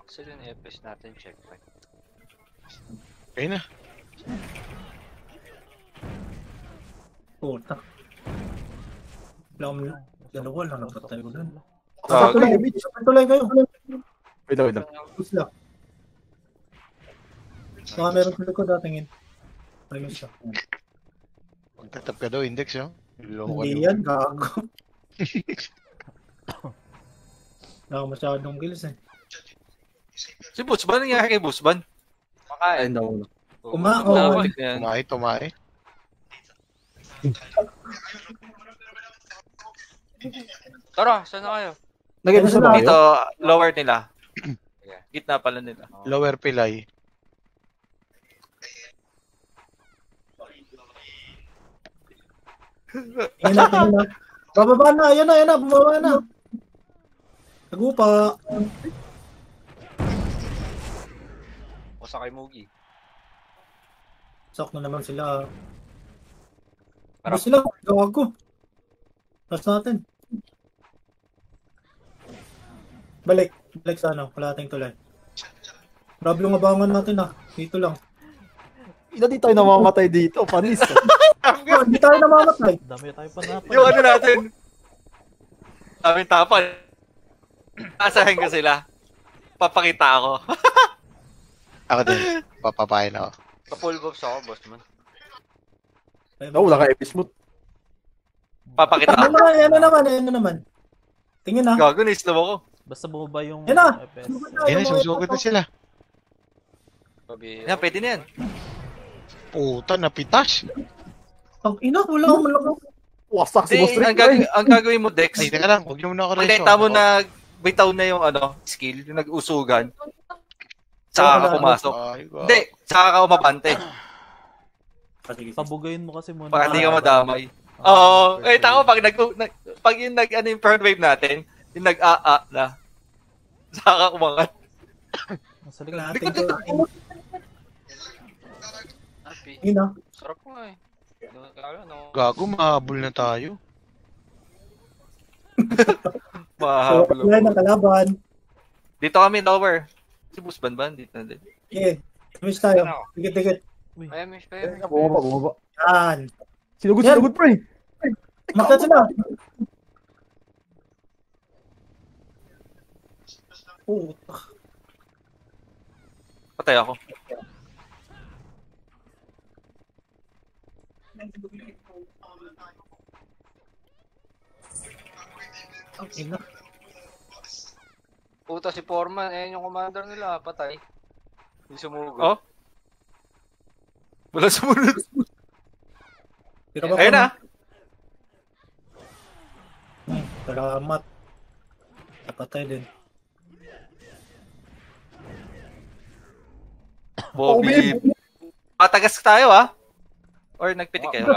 [SPEAKER 1] Actually, yung FPS natin, checkpoint.
[SPEAKER 2] Ayun na.
[SPEAKER 5] Puta. Dalawa lang napatay ko dun.
[SPEAKER 3] Gago.
[SPEAKER 5] Patuloy kayo.
[SPEAKER 7] Wait lang.
[SPEAKER 5] Push lang. Baka meron sa likod tingin. Ayun siya.
[SPEAKER 2] Magtatap ka daw, index, no?
[SPEAKER 5] Hindi yan, gago. Wala ko masyadong kills eh.
[SPEAKER 3] Si Busban, nangyari kay Busban?
[SPEAKER 1] Makain.
[SPEAKER 7] daw.
[SPEAKER 2] Tumahi.
[SPEAKER 1] Tara, saan na kayo?
[SPEAKER 7] Nag-edit na ba
[SPEAKER 3] Dito,
[SPEAKER 7] kayo?
[SPEAKER 3] lower nila. Gitna pala nila.
[SPEAKER 2] Lower pilay.
[SPEAKER 5] Tingnan na. Bababa na, ayan na, bumaba na. Nagupa.
[SPEAKER 1] O sa kay Mugi.
[SPEAKER 5] Sak na naman sila.
[SPEAKER 1] Parang-
[SPEAKER 5] Ano sila? Gago. Tapos natin. Balik sa ano, kalating tulay. Grabe yung abangan natin ah. Dito lang.
[SPEAKER 7] Hindi tayo namamatay dito, panis.
[SPEAKER 5] Oh, hindi tayo namamatay.
[SPEAKER 6] Dami tayo panapay.
[SPEAKER 3] Yung ano natin, aming tapan. Asahin ko sila. Papakita ako.
[SPEAKER 2] Ako din. Papapain ako.
[SPEAKER 1] Ka-full buffs ako, boss man.
[SPEAKER 7] Wala ka epismooth.
[SPEAKER 3] Papakita
[SPEAKER 5] Ano
[SPEAKER 3] ako.
[SPEAKER 5] na naman. Tingin na.
[SPEAKER 3] Gago, na-slow ako.
[SPEAKER 6] Basta bumaba yung
[SPEAKER 5] Yan na.
[SPEAKER 6] FPS.
[SPEAKER 2] Ayun na, susugod na sila.
[SPEAKER 1] Sabi,
[SPEAKER 3] Yan, pwede na yan.
[SPEAKER 2] Puta, napitas.
[SPEAKER 5] Ang ina, wala akong malabang.
[SPEAKER 7] Wasak si Boss
[SPEAKER 3] Hindi,
[SPEAKER 7] Rick.
[SPEAKER 3] ang gagawin mo, Dex,
[SPEAKER 2] Ay, teka lang. Huwag niyo muna ako
[SPEAKER 3] pagkita mo na bitaw na yung skill, yung nag-usugan, saka ka pumasok. Hindi, saka ka umabante.
[SPEAKER 6] Pabugayin mo kasi muna.
[SPEAKER 3] Para hindi ka madamay. Oo, tama, pag yung yung front wave natin, yung nag-a-a na, saka ka umangat.
[SPEAKER 6] Nasa likod.
[SPEAKER 5] Kalating tulay.
[SPEAKER 1] happy.
[SPEAKER 5] Tingin na.
[SPEAKER 1] Sarap ko nga eh. No.
[SPEAKER 2] Gago, mahabol na tayo.
[SPEAKER 5] So,
[SPEAKER 3] Mahablo.
[SPEAKER 5] tulay na kalaban.
[SPEAKER 3] Dito kami, lower. Si Busban ba? Dito na din.
[SPEAKER 5] Okay. Miss tayo. Dikit.
[SPEAKER 1] Payamish.
[SPEAKER 7] Bumaba.
[SPEAKER 5] Yan.
[SPEAKER 7] Sinugod, pre.
[SPEAKER 5] Makta sila. Puta.
[SPEAKER 3] Patay ako.
[SPEAKER 5] Ang ina.
[SPEAKER 1] Puta si Foreman, yung commander nila, patay. Yung sumugod.
[SPEAKER 3] Oh? Wala sumunod.
[SPEAKER 5] Pero baka
[SPEAKER 3] Ayun na.
[SPEAKER 5] Salamat. Napatay din.
[SPEAKER 3] Bobby. Tagas tayo Or nagpitik kayo?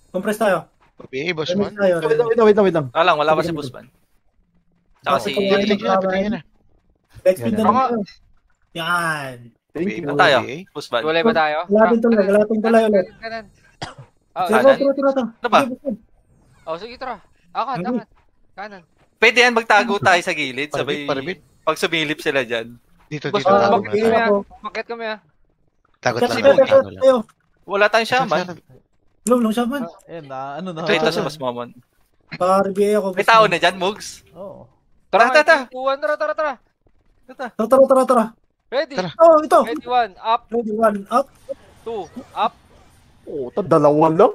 [SPEAKER 5] Compress tayo.
[SPEAKER 2] Pabi, boss man.
[SPEAKER 7] Wait lang.
[SPEAKER 3] Wala pa si Busman. Tsaka si...
[SPEAKER 2] Patingin na.
[SPEAKER 5] Back speed na lang. Yan.
[SPEAKER 7] Thank you.
[SPEAKER 3] Ano tayo? Busman.
[SPEAKER 1] Tuloy ba tayo?
[SPEAKER 5] Galating tuloy ulit.
[SPEAKER 1] Kanan.
[SPEAKER 5] Tira.
[SPEAKER 3] Ano ba?
[SPEAKER 1] Sige, tara. Akan. Kanan.
[SPEAKER 3] Pwede yan magtago tayo sa gilid. Sabay,
[SPEAKER 2] Parabit.
[SPEAKER 3] pag sumilip sila dyan.
[SPEAKER 2] Dito.
[SPEAKER 1] Bakit kami
[SPEAKER 2] Tagot lang.
[SPEAKER 5] Tayo.
[SPEAKER 3] Wala tayong shaman.
[SPEAKER 5] Long shaman.
[SPEAKER 6] Ayan na, ano na.
[SPEAKER 3] Ito si Boss Momon.
[SPEAKER 5] Para-RBA ako.
[SPEAKER 3] May tao na dyan, Mugs.
[SPEAKER 6] Oo.
[SPEAKER 3] Tara.
[SPEAKER 5] Tara.
[SPEAKER 1] Ready?
[SPEAKER 5] Oh, ito.
[SPEAKER 1] Ready, 1, up.
[SPEAKER 5] Ready, 1, up.
[SPEAKER 1] 2, up.
[SPEAKER 7] Dalawa lang.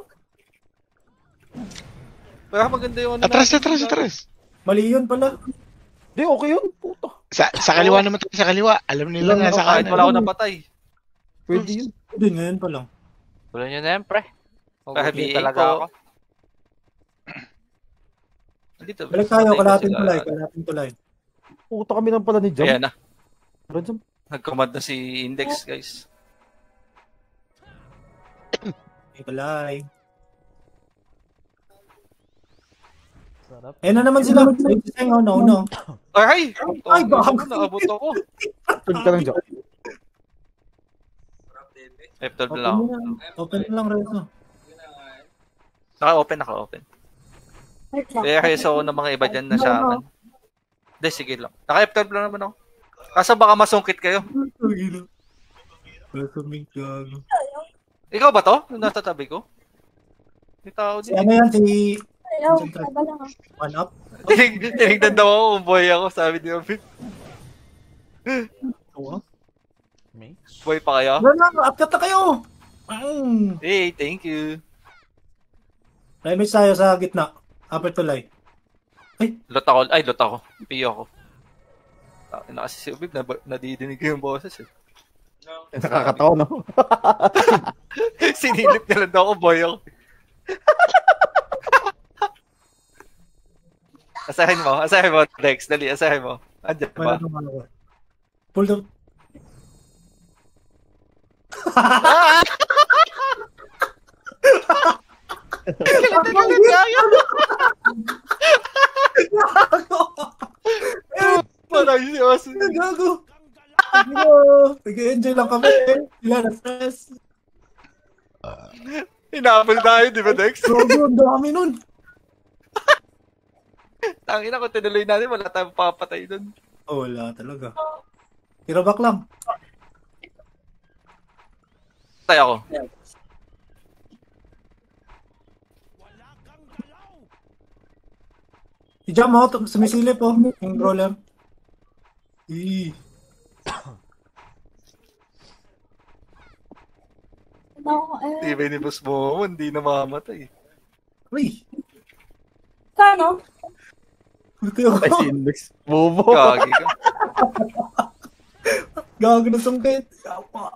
[SPEAKER 3] Pero maganda yung
[SPEAKER 2] Atras.
[SPEAKER 5] Mali yun pala.
[SPEAKER 7] Di, okay yun. Puta.
[SPEAKER 2] Sa kaliwa naman tayo, sa kaliwa. Alam nila na sa
[SPEAKER 3] Kahit
[SPEAKER 2] kanan.
[SPEAKER 3] wala ako napatay.
[SPEAKER 7] Pwede yun.
[SPEAKER 5] Hindi, ngayon pa lang.
[SPEAKER 1] Wala nyo na yan, pre.
[SPEAKER 3] Pahabiin
[SPEAKER 1] talaga
[SPEAKER 3] ko.
[SPEAKER 1] ako.
[SPEAKER 3] Dito.
[SPEAKER 5] Balik tayo, kalating tulay.
[SPEAKER 7] Puta kami lang pala ni Jam.
[SPEAKER 3] Ayan na.
[SPEAKER 7] Tara, Jam.
[SPEAKER 3] Nag-command na si Index, guys.
[SPEAKER 5] Tulay.
[SPEAKER 6] Sarap.
[SPEAKER 5] Ayan na naman sila. No.
[SPEAKER 3] Ay!
[SPEAKER 5] Ay, baka.
[SPEAKER 3] Naabot ako.
[SPEAKER 7] Tugod ka lang, Jam.
[SPEAKER 3] F12 lang ako.
[SPEAKER 5] Open lang, Rezo.
[SPEAKER 3] Naka-open. Kaya so ako ng mga iba dyan na shaman. Hindi, sige lang. Naka-F12 lang naman ako. Kaso baka masungkit kayo. Ikaw ba to? Yung nasa tabi ko? May tao din.
[SPEAKER 5] Ano yan, si...
[SPEAKER 8] Ayaw, taba lang.
[SPEAKER 5] One up.
[SPEAKER 3] Tinignan daw ako kung boy ako, sabi ni Ovid.
[SPEAKER 6] Mage.
[SPEAKER 3] Boy pa kayo?
[SPEAKER 5] Wala na, upcut na kayo.
[SPEAKER 3] Hey, thank you.
[SPEAKER 5] Damage tayo sa gitna. Upper tulay.
[SPEAKER 3] Lot ako. Piyo ako. Na kasi si Ovid, nadidinig ko yung boses eh.
[SPEAKER 7] Nakakatawa, no?
[SPEAKER 3] Sinilip nila daw ako, boy ako. Asahin mo, Dex. Dali, asahin mo. Andiyan ba?
[SPEAKER 5] Pull down.
[SPEAKER 3] Parang si Oso.
[SPEAKER 5] Gago. Nag-enjoy lang kami. Wala na stress.
[SPEAKER 3] Hinabol tayo, di ba, Dex?
[SPEAKER 5] Gago, ang dami nun.
[SPEAKER 3] Tangina ko, tinuloy natin, wala tayong papatay dun.
[SPEAKER 5] Oh, wala talaga. Tira back lang.
[SPEAKER 3] Patay ako.
[SPEAKER 5] I-jam mo, sumisilip po. Yung roller.
[SPEAKER 3] Tibay ni Boss Momo, hindi namamatay.
[SPEAKER 5] Uy!
[SPEAKER 8] Kano?
[SPEAKER 5] Buti ako.
[SPEAKER 7] Ay, si Index. Bobo.
[SPEAKER 3] Gagi ka.
[SPEAKER 5] Gago na sungkit. Yapa.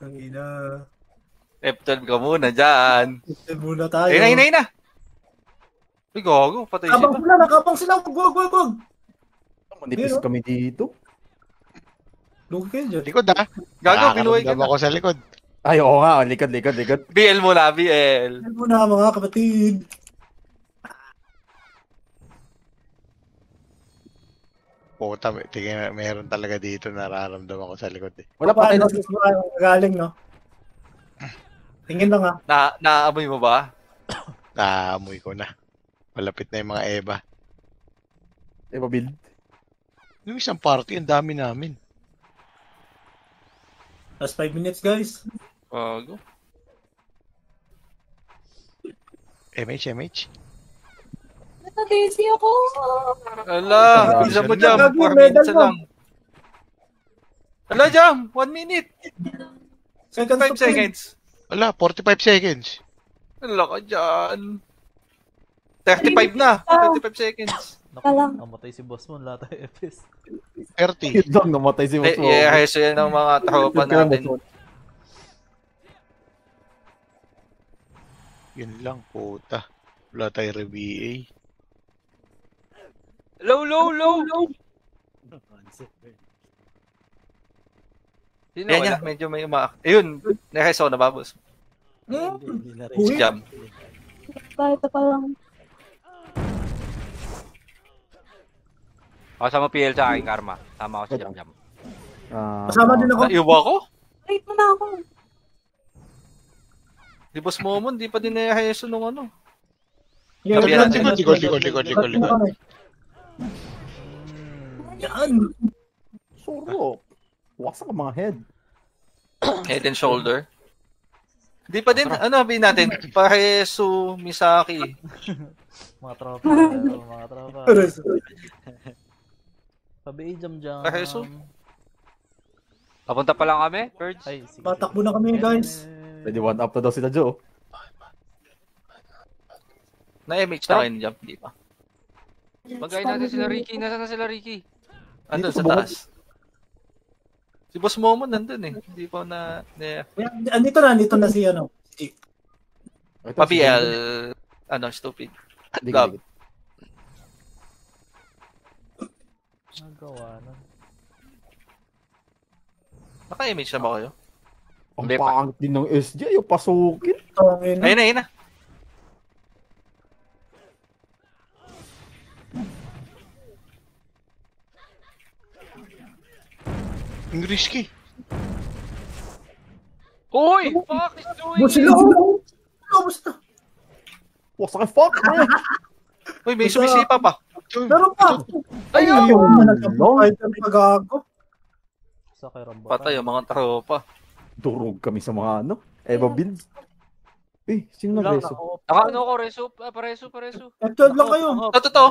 [SPEAKER 5] Ang ina.
[SPEAKER 3] F12 ka muna dyan.
[SPEAKER 5] Step muna tayo.
[SPEAKER 3] Ayun na. Uy, gago, patay
[SPEAKER 5] Nakapang
[SPEAKER 3] sila.
[SPEAKER 5] sila, nakapang sila. Wag.
[SPEAKER 7] Manipis kami dito.
[SPEAKER 5] Lugi kayo dyan.
[SPEAKER 2] Likod
[SPEAKER 3] Gago, binuhay ka
[SPEAKER 2] Nakakaramdam
[SPEAKER 3] na.
[SPEAKER 2] ako sa likod.
[SPEAKER 7] Ay, oo nga. Likod.
[SPEAKER 3] BL muna, BL.
[SPEAKER 5] Step muna mga kapatid.
[SPEAKER 2] Puta, tingin meron talaga dito nararamdaman ko sa likod eh.
[SPEAKER 7] Wala pa tayo na.
[SPEAKER 5] Galing, no? Tingin lang ha.
[SPEAKER 3] Naamoy mo ba?
[SPEAKER 2] Naamoy ko na. Palapit na yung mga Eva.
[SPEAKER 7] Eva build.
[SPEAKER 2] Yung isang party, ang dami namin.
[SPEAKER 5] Last 5 minutes, guys.
[SPEAKER 3] Bago.
[SPEAKER 2] MH.
[SPEAKER 8] Natadesi ako.
[SPEAKER 3] Ala, isa mo Jam.
[SPEAKER 5] Gagi,
[SPEAKER 3] 4
[SPEAKER 5] medal
[SPEAKER 3] minutes na
[SPEAKER 5] mo.
[SPEAKER 3] lang. Ala, Jam. 1 minute.
[SPEAKER 5] Seconds
[SPEAKER 3] 5 seconds.
[SPEAKER 2] Wala, 45 seconds.
[SPEAKER 3] Ala ka dyan. 35 na. 35 seconds.
[SPEAKER 8] Kalang.
[SPEAKER 6] Namatay si boss mo, lahat tayo FS.
[SPEAKER 2] 30.
[SPEAKER 7] Yun lang, namatay si Boss Mo.
[SPEAKER 3] I-rehearse yan ng mga tropa natin.
[SPEAKER 2] Yun lang, puta. Wala tayo RBA.
[SPEAKER 1] Low. Sino
[SPEAKER 3] Yan
[SPEAKER 1] wala?
[SPEAKER 3] yan, medyo may Ayun, na-rehearse ako na ba, boss? Si Jam.
[SPEAKER 8] Kahit pa lang.
[SPEAKER 1] Kasama PL sa akin, Karma. Tama ako si Jam.
[SPEAKER 5] Kasama din ako.
[SPEAKER 3] Naiwa ko?
[SPEAKER 8] Wait mo na ako.
[SPEAKER 3] Di boss Momon, di pa din na-rehearse nung ano.
[SPEAKER 5] Yeah,
[SPEAKER 3] Sabi natin.
[SPEAKER 2] Likod.
[SPEAKER 5] Yan.
[SPEAKER 7] Suro. Wasak ang mga head.
[SPEAKER 3] Head and shoulder. Di pa din, ano sabihin natin? Paresu, Misaki.
[SPEAKER 6] Mga tropa. Pabi, jam.
[SPEAKER 3] Paresu?
[SPEAKER 1] Papunta pa lang kami, Birds.
[SPEAKER 6] Ay, sige.
[SPEAKER 5] Patakbo na kami, guys.
[SPEAKER 7] Pwede 1 up na daw sila Joe.
[SPEAKER 3] Na-MH na kayo ni Jam, di pa.
[SPEAKER 1] Magayin natin sila Ricky. Nasaan na sila Ricky?
[SPEAKER 3] Andun
[SPEAKER 7] Dito
[SPEAKER 3] sa
[SPEAKER 7] sa bukod.
[SPEAKER 3] taas. Si Boss Momon nandun eh. Hindi pa na...
[SPEAKER 5] Andito na si ano.
[SPEAKER 3] Pa-BL, ano, stupid. Love.
[SPEAKER 6] Nagawa na.
[SPEAKER 3] Naka-MH na ba kayo?
[SPEAKER 7] Ang
[SPEAKER 1] Hindi pa.
[SPEAKER 7] pangit din ng SJ, yung pasukin.
[SPEAKER 3] Ayun na.
[SPEAKER 2] Ang risky.
[SPEAKER 1] Uy! Fuck is doing
[SPEAKER 5] Busilo! Basta.
[SPEAKER 7] Wasak ang fuck.
[SPEAKER 3] Uy, may sumisipa pa.
[SPEAKER 5] Meron pa.
[SPEAKER 1] Ayun!
[SPEAKER 5] Ayun na nagpapaitan pag-ago.
[SPEAKER 6] Sa kay Rambo.
[SPEAKER 3] Patay ang mga tropa.
[SPEAKER 7] Durog kami sa mga ano. Eva build. Sino nag-reso?
[SPEAKER 1] Naka ano ko, Pareso.
[SPEAKER 5] F12 lang kayo.
[SPEAKER 3] Totoo.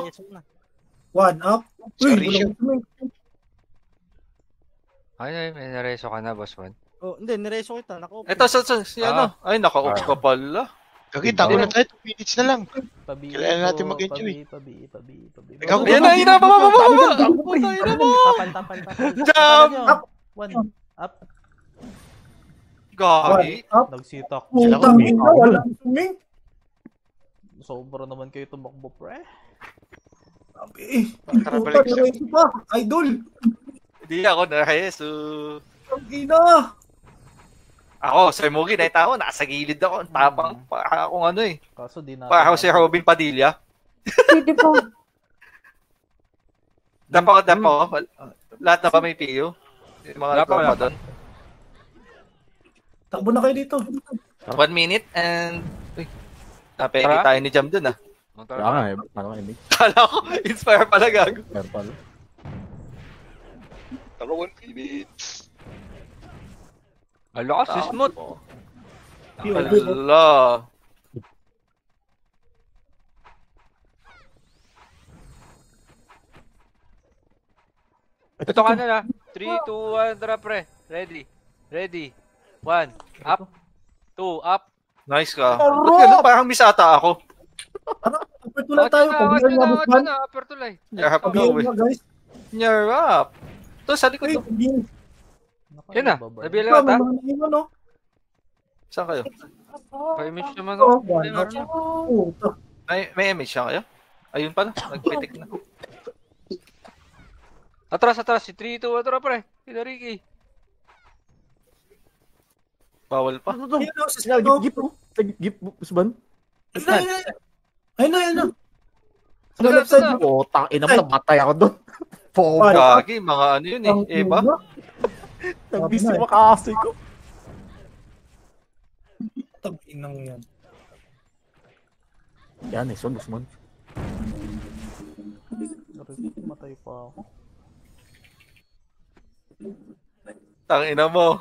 [SPEAKER 5] 1 up. Uy,
[SPEAKER 2] Sorry,
[SPEAKER 5] walang
[SPEAKER 1] Ay, may nareso ka na, boss man.
[SPEAKER 9] Oh, hindi, nireso kita. Naka-open.
[SPEAKER 3] Ito, si ano? Ay, naka-off ka pala.
[SPEAKER 2] Kakita ko na tayo, 2 minutes na lang.
[SPEAKER 6] Pabi.
[SPEAKER 2] Kailangan natin mag-enjoy.
[SPEAKER 6] Pabi.
[SPEAKER 2] Ikaw,
[SPEAKER 3] Ayun na, baba!
[SPEAKER 6] Tapan.
[SPEAKER 3] Jam!
[SPEAKER 6] One. Up.
[SPEAKER 3] Gagi.
[SPEAKER 5] up.
[SPEAKER 6] Nagsitak.
[SPEAKER 5] Putang ina, walang suming.
[SPEAKER 6] Sobra naman kayo tumakbo, pre.
[SPEAKER 2] Tara,
[SPEAKER 5] Puta,
[SPEAKER 2] balik.
[SPEAKER 5] nareso pa. Idol.
[SPEAKER 3] Hindi ako na-rehearse.
[SPEAKER 5] Ang ina.
[SPEAKER 3] Ako, Sir Mugi, nakita ko, nasa gilid ako. Tapang, para akong ano eh.
[SPEAKER 6] Kaso di na.
[SPEAKER 3] Para ako si Robin Padilla.
[SPEAKER 8] Pwede pa.
[SPEAKER 3] Dapa ko. Lahat na ba may PU? Yung mga tropa doon.
[SPEAKER 5] Takbo na kayo dito.
[SPEAKER 3] 1 minute and... Uy, napeke tayo ni Jam dun ah.
[SPEAKER 7] Kaya nga eh. Ano nga image?
[SPEAKER 3] Kala ko, inspire pala gago.
[SPEAKER 7] Meron pala.
[SPEAKER 2] Tara, 1 minutes.
[SPEAKER 1] Ala ka, sismot.
[SPEAKER 3] Ala.
[SPEAKER 1] Ito ka na. 3, 2, 1, tara pre. Ready. 1, up. 2, up.
[SPEAKER 3] Nice ka. Ba't ganun? Parang miss ata ako.
[SPEAKER 5] Pagpatuloy tayo. Pagbilan nga, Busman.
[SPEAKER 1] Upper tulay.
[SPEAKER 3] Yarap ka
[SPEAKER 5] Pagbilan
[SPEAKER 3] uwi.
[SPEAKER 5] nga, guys.
[SPEAKER 3] Yarap. Ito, sa likod
[SPEAKER 5] Uy,
[SPEAKER 3] to.
[SPEAKER 5] pagbilan.
[SPEAKER 1] Yan na. Nabila
[SPEAKER 5] May
[SPEAKER 1] ata.
[SPEAKER 5] mga naiwan, no?
[SPEAKER 3] Saan kayo?
[SPEAKER 1] Pa-image naman
[SPEAKER 5] Oh,
[SPEAKER 1] ako. Ay, meron na.
[SPEAKER 5] Puta.
[SPEAKER 3] May image siya kayo? Ayun pala. Nagpitik na.
[SPEAKER 1] Atras. Si 3, 2, 1, tara pre. Kina Ricky.
[SPEAKER 3] Bawal pa.
[SPEAKER 7] Ano to?
[SPEAKER 5] Ayun, no, sa
[SPEAKER 7] Gip, Busban.
[SPEAKER 5] Ayun na. Sa
[SPEAKER 1] Tara,
[SPEAKER 5] left side
[SPEAKER 1] tara.
[SPEAKER 5] mo.
[SPEAKER 7] Tangina mo, namatay ako doon.
[SPEAKER 5] Ay,
[SPEAKER 3] Gagi, mga ano yun eh. Eba?
[SPEAKER 7] Nagbisi makakasay ko.
[SPEAKER 5] Tag-inang yan.
[SPEAKER 7] Yan eh, son, Busman.
[SPEAKER 6] Patay pa ako.
[SPEAKER 3] Tangina mo.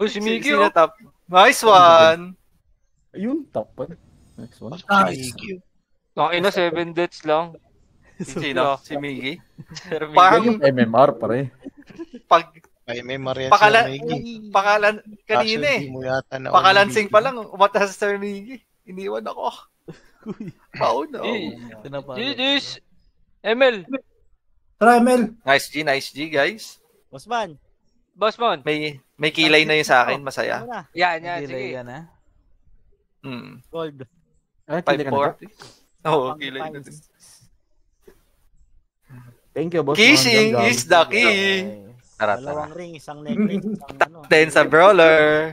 [SPEAKER 1] Uy, si Miggy,
[SPEAKER 3] Sino
[SPEAKER 1] oh.
[SPEAKER 3] top? Nice one.
[SPEAKER 7] Ayun, top 1. Next one.
[SPEAKER 5] Nice.
[SPEAKER 1] Tangina, 7 deaths lang.
[SPEAKER 3] Sino? Si Miggy.
[SPEAKER 1] Sir Miggy.
[SPEAKER 3] Parang
[SPEAKER 7] Yung MMR pare.
[SPEAKER 3] pag
[SPEAKER 2] Ay, may Maria
[SPEAKER 3] Pakala-
[SPEAKER 2] si Miggy.
[SPEAKER 3] pakalan kanina
[SPEAKER 2] Kaso,
[SPEAKER 3] eh.
[SPEAKER 2] di mo yata na
[SPEAKER 3] Pakalansing pa lang umatas si Sir Miggy. Iniwan ako. Oh no.
[SPEAKER 1] GG's. ML.
[SPEAKER 5] Tara, Mel.
[SPEAKER 3] Nice G, guys.
[SPEAKER 9] Bossman.
[SPEAKER 1] Bossman.
[SPEAKER 3] May kilay na yun sa akin, masaya.
[SPEAKER 9] Ano na?
[SPEAKER 1] Yan, yan.
[SPEAKER 6] Delay
[SPEAKER 1] Sige.
[SPEAKER 6] ka na.
[SPEAKER 9] Gold.
[SPEAKER 7] Ay, pili ka na.
[SPEAKER 3] 5-4. Oo, kilay na din.
[SPEAKER 7] Thank you, boss.
[SPEAKER 3] Kissing
[SPEAKER 7] Jam, jam.
[SPEAKER 3] is the key.
[SPEAKER 6] Nice.
[SPEAKER 3] Tara, tara.
[SPEAKER 9] Dalawang ring, isang necklace, isang ano.
[SPEAKER 3] Then sa brawler.